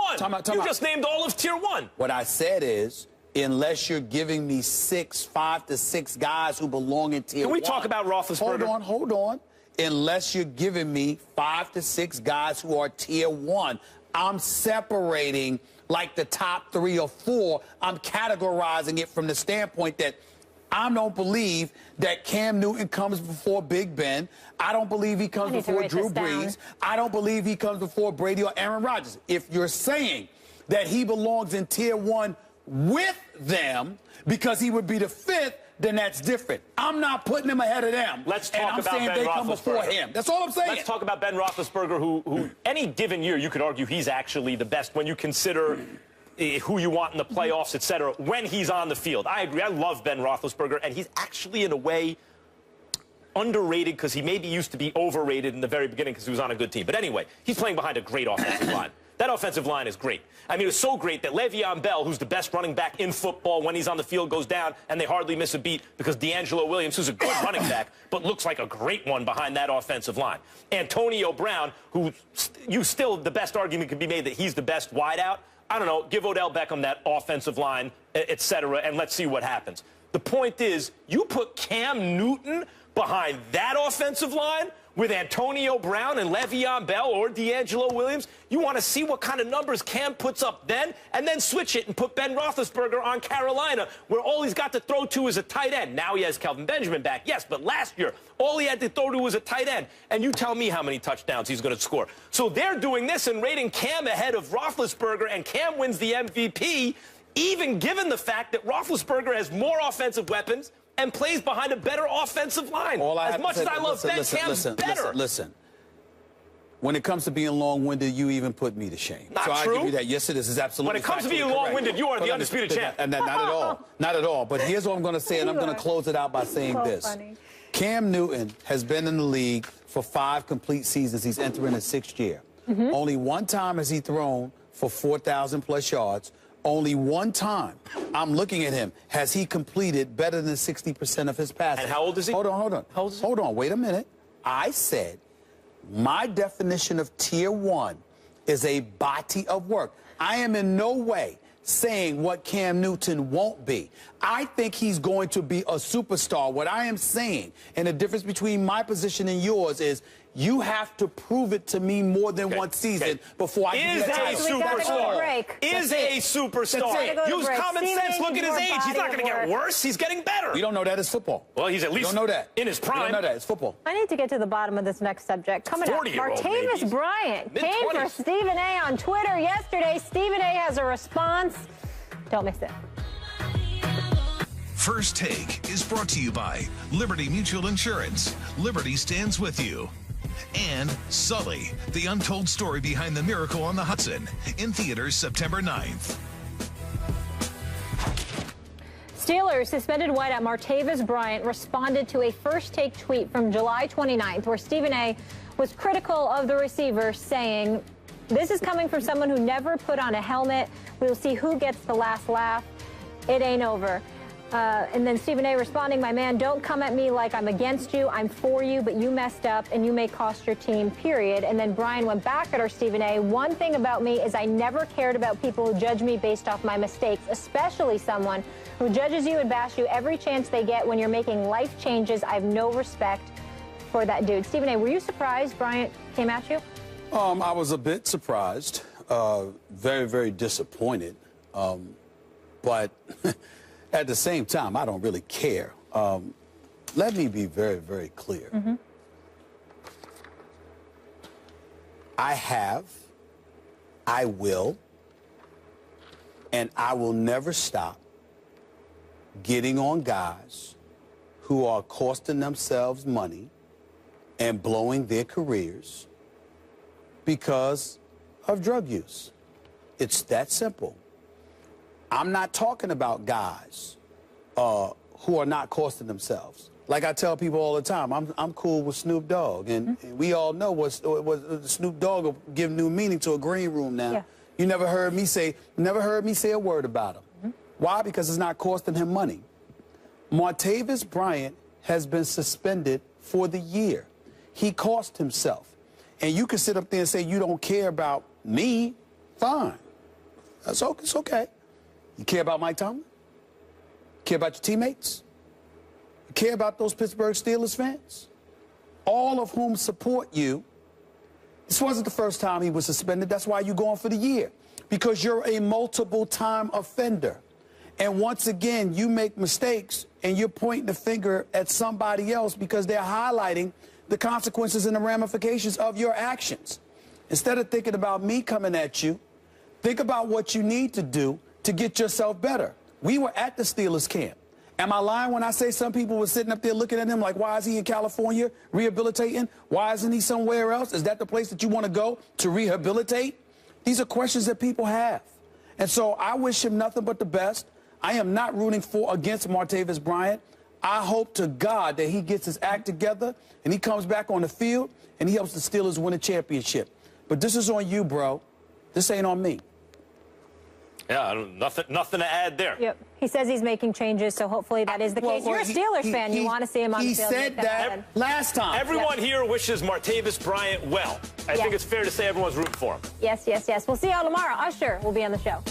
You just named all of Tier 1. What I said is, unless you're giving me 5 to 6 guys who belong in Tier 1. Can we talk about Roethlisberger? Hold on. Unless you're giving me 5 to 6 guys who are Tier 1, I'm separating like the top 3 or 4. I'm categorizing it from the standpoint that I don't believe that Cam Newton comes before Big Ben. I don't believe he comes before Drew Brees. I don't believe he comes before Brady or Aaron Rodgers. If you're saying that he belongs in Tier 1 with them because he would be the 5th, then that's different. I'm not putting him ahead of them. Let's talk about Ben Roethlisberger. They come before him. That's all I'm saying. Let's talk about Ben Roethlisberger, who any given year you could argue he's actually the best when you consider who you want in the playoffs, et cetera, when he's on the field. I agree. I love Ben Roethlisberger, and he's actually, in a way, underrated because he maybe used to be overrated in the very beginning because he was on a good team. But anyway, he's playing behind a great offensive line. That offensive line is great. I mean, it was so great that Le'Veon Bell, who's the best running back in football, when he's on the field, goes down, and they hardly miss a beat because D'Angelo Williams, who's a good running back, but looks like a great one behind that offensive line. Antonio Brown, who the best argument could be made that he's the best wideout. I don't know, give Odell Beckham that offensive line, et cetera, and let's see what happens. The point is, you put Cam Newton behind that offensive line with Antonio Brown and Le'Veon Bell or D'Angelo Williams, you want to see what kind of numbers Cam puts up then, and then switch it and put Ben Roethlisberger on Carolina, where all he's got to throw to is a tight end. Now he has Kelvin Benjamin back, yes, but last year, all he had to throw to was a tight end. And you tell me how many touchdowns he's going to score. So they're doing this and rating Cam ahead of Roethlisberger, and Cam wins the MVP. even given the fact that Roethlisberger has more offensive weapons and plays behind a better offensive line. As much as I love Ben, Cam's better. Listen. When it comes to being long-winded, you even put me to shame. Not so true. I give you that. Yes, it is. It's absolutely. When it comes to being long-winded, you are the undisputed champ. And not at all. Not at all. But here's what I'm going to say, and I'm going to close it out by saying this. Funny. Cam Newton has been in the league for 5 complete seasons. He's entering his 6th year. Only one time has he thrown for 4,000-plus yards. Only one time, I'm looking at him, has he completed better than 60% of his passes. And how old is he? Hold on. How old is he? Hold on. Wait a minute. I said my definition of tier 1 is a body of work. I am in no way saying what Cam Newton won't be. I think he's going to be a superstar. What I am saying, and the difference between my position and yours is, you have to prove it to me more than one season before I give you that title. Is a superstar. Use common sense. Look at his age. He's not going to get worse. He's getting better. You don't know that. It's football. Well, he's at least you don't know that. In his prime. You don't know that. It's football. I need to get to the bottom of this next subject. Coming up, Martavis Bryant came for Stephen A. on Twitter yesterday. Stephen A. has a response. Don't miss it. First Take is brought to you by Liberty Mutual Insurance. Liberty stands with you. And Sully, the untold story behind the miracle on the Hudson, in theaters September 9th. Steelers suspended wideout Martavis Bryant responded to a First Take tweet from July 29th where Stephen A. was critical of the receiver, saying, "This is coming from someone who never put on a helmet. We'll see who gets the last laugh. It ain't over." And then Stephen A. responding, "My man, don't come at me like I'm against you. I'm for you, but you messed up and you may cost your team, period." And then Brian went back at our Stephen A. "One thing about me is I never cared about people who judge me based off my mistakes, especially someone who judges you and bash you every chance they get when you're making life changes. I have no respect for that dude." Stephen A., were you surprised Bryant came at you? I was a bit surprised, very, very disappointed, but at the same time, I don't really care. Let me be very, very clear. I have, I will, and I will never stop getting on guys who are costing themselves money and blowing their careers because of drug use. It's that simple. I'm not talking about guys who are not costing themselves. Like I tell people all the time, I'm cool with Snoop Dogg, and we all know what Snoop Dogg will give new meaning to a green room now. Yeah. You never heard me say a word about him. Why? Because it's not costing him money. Martavis Bryant has been suspended for the year. He cost himself. And you can sit up there and say you don't care about me. Fine. It's okay. You care about Mike Tomlin? You care about your teammates? You care about those Pittsburgh Steelers fans? All of whom support you. This wasn't the first time he was suspended. That's why you're going for the year. Because you're a multiple-time offender. And once again, you make mistakes and you're pointing the finger at somebody else because they're highlighting the consequences and the ramifications of your actions. Instead of thinking about me coming at you, think about what you need to do to get yourself better. We were at the Steelers camp. Am I lying when I say some people were sitting up there looking at him like, why is he in California rehabilitating? Why isn't he somewhere else? Is that the place that you want to go to rehabilitate? These are questions that people have. And so I wish him nothing but the best. I am not rooting against Martavis Bryant. I hope to God that he gets his act together and he comes back on the field and he helps the Steelers win a championship. But this is on you, bro. This ain't on me. Yeah, nothing to add there. Yep. He says he's making changes, so hopefully that is the case. You're a Steelers fan. You want to see him on the field. He said that last time. Everyone here wishes Martavis Bryant well. I think it's fair to say everyone's rooting for him. Yes, yes, yes. We'll see y'all tomorrow. Usher will be on the show.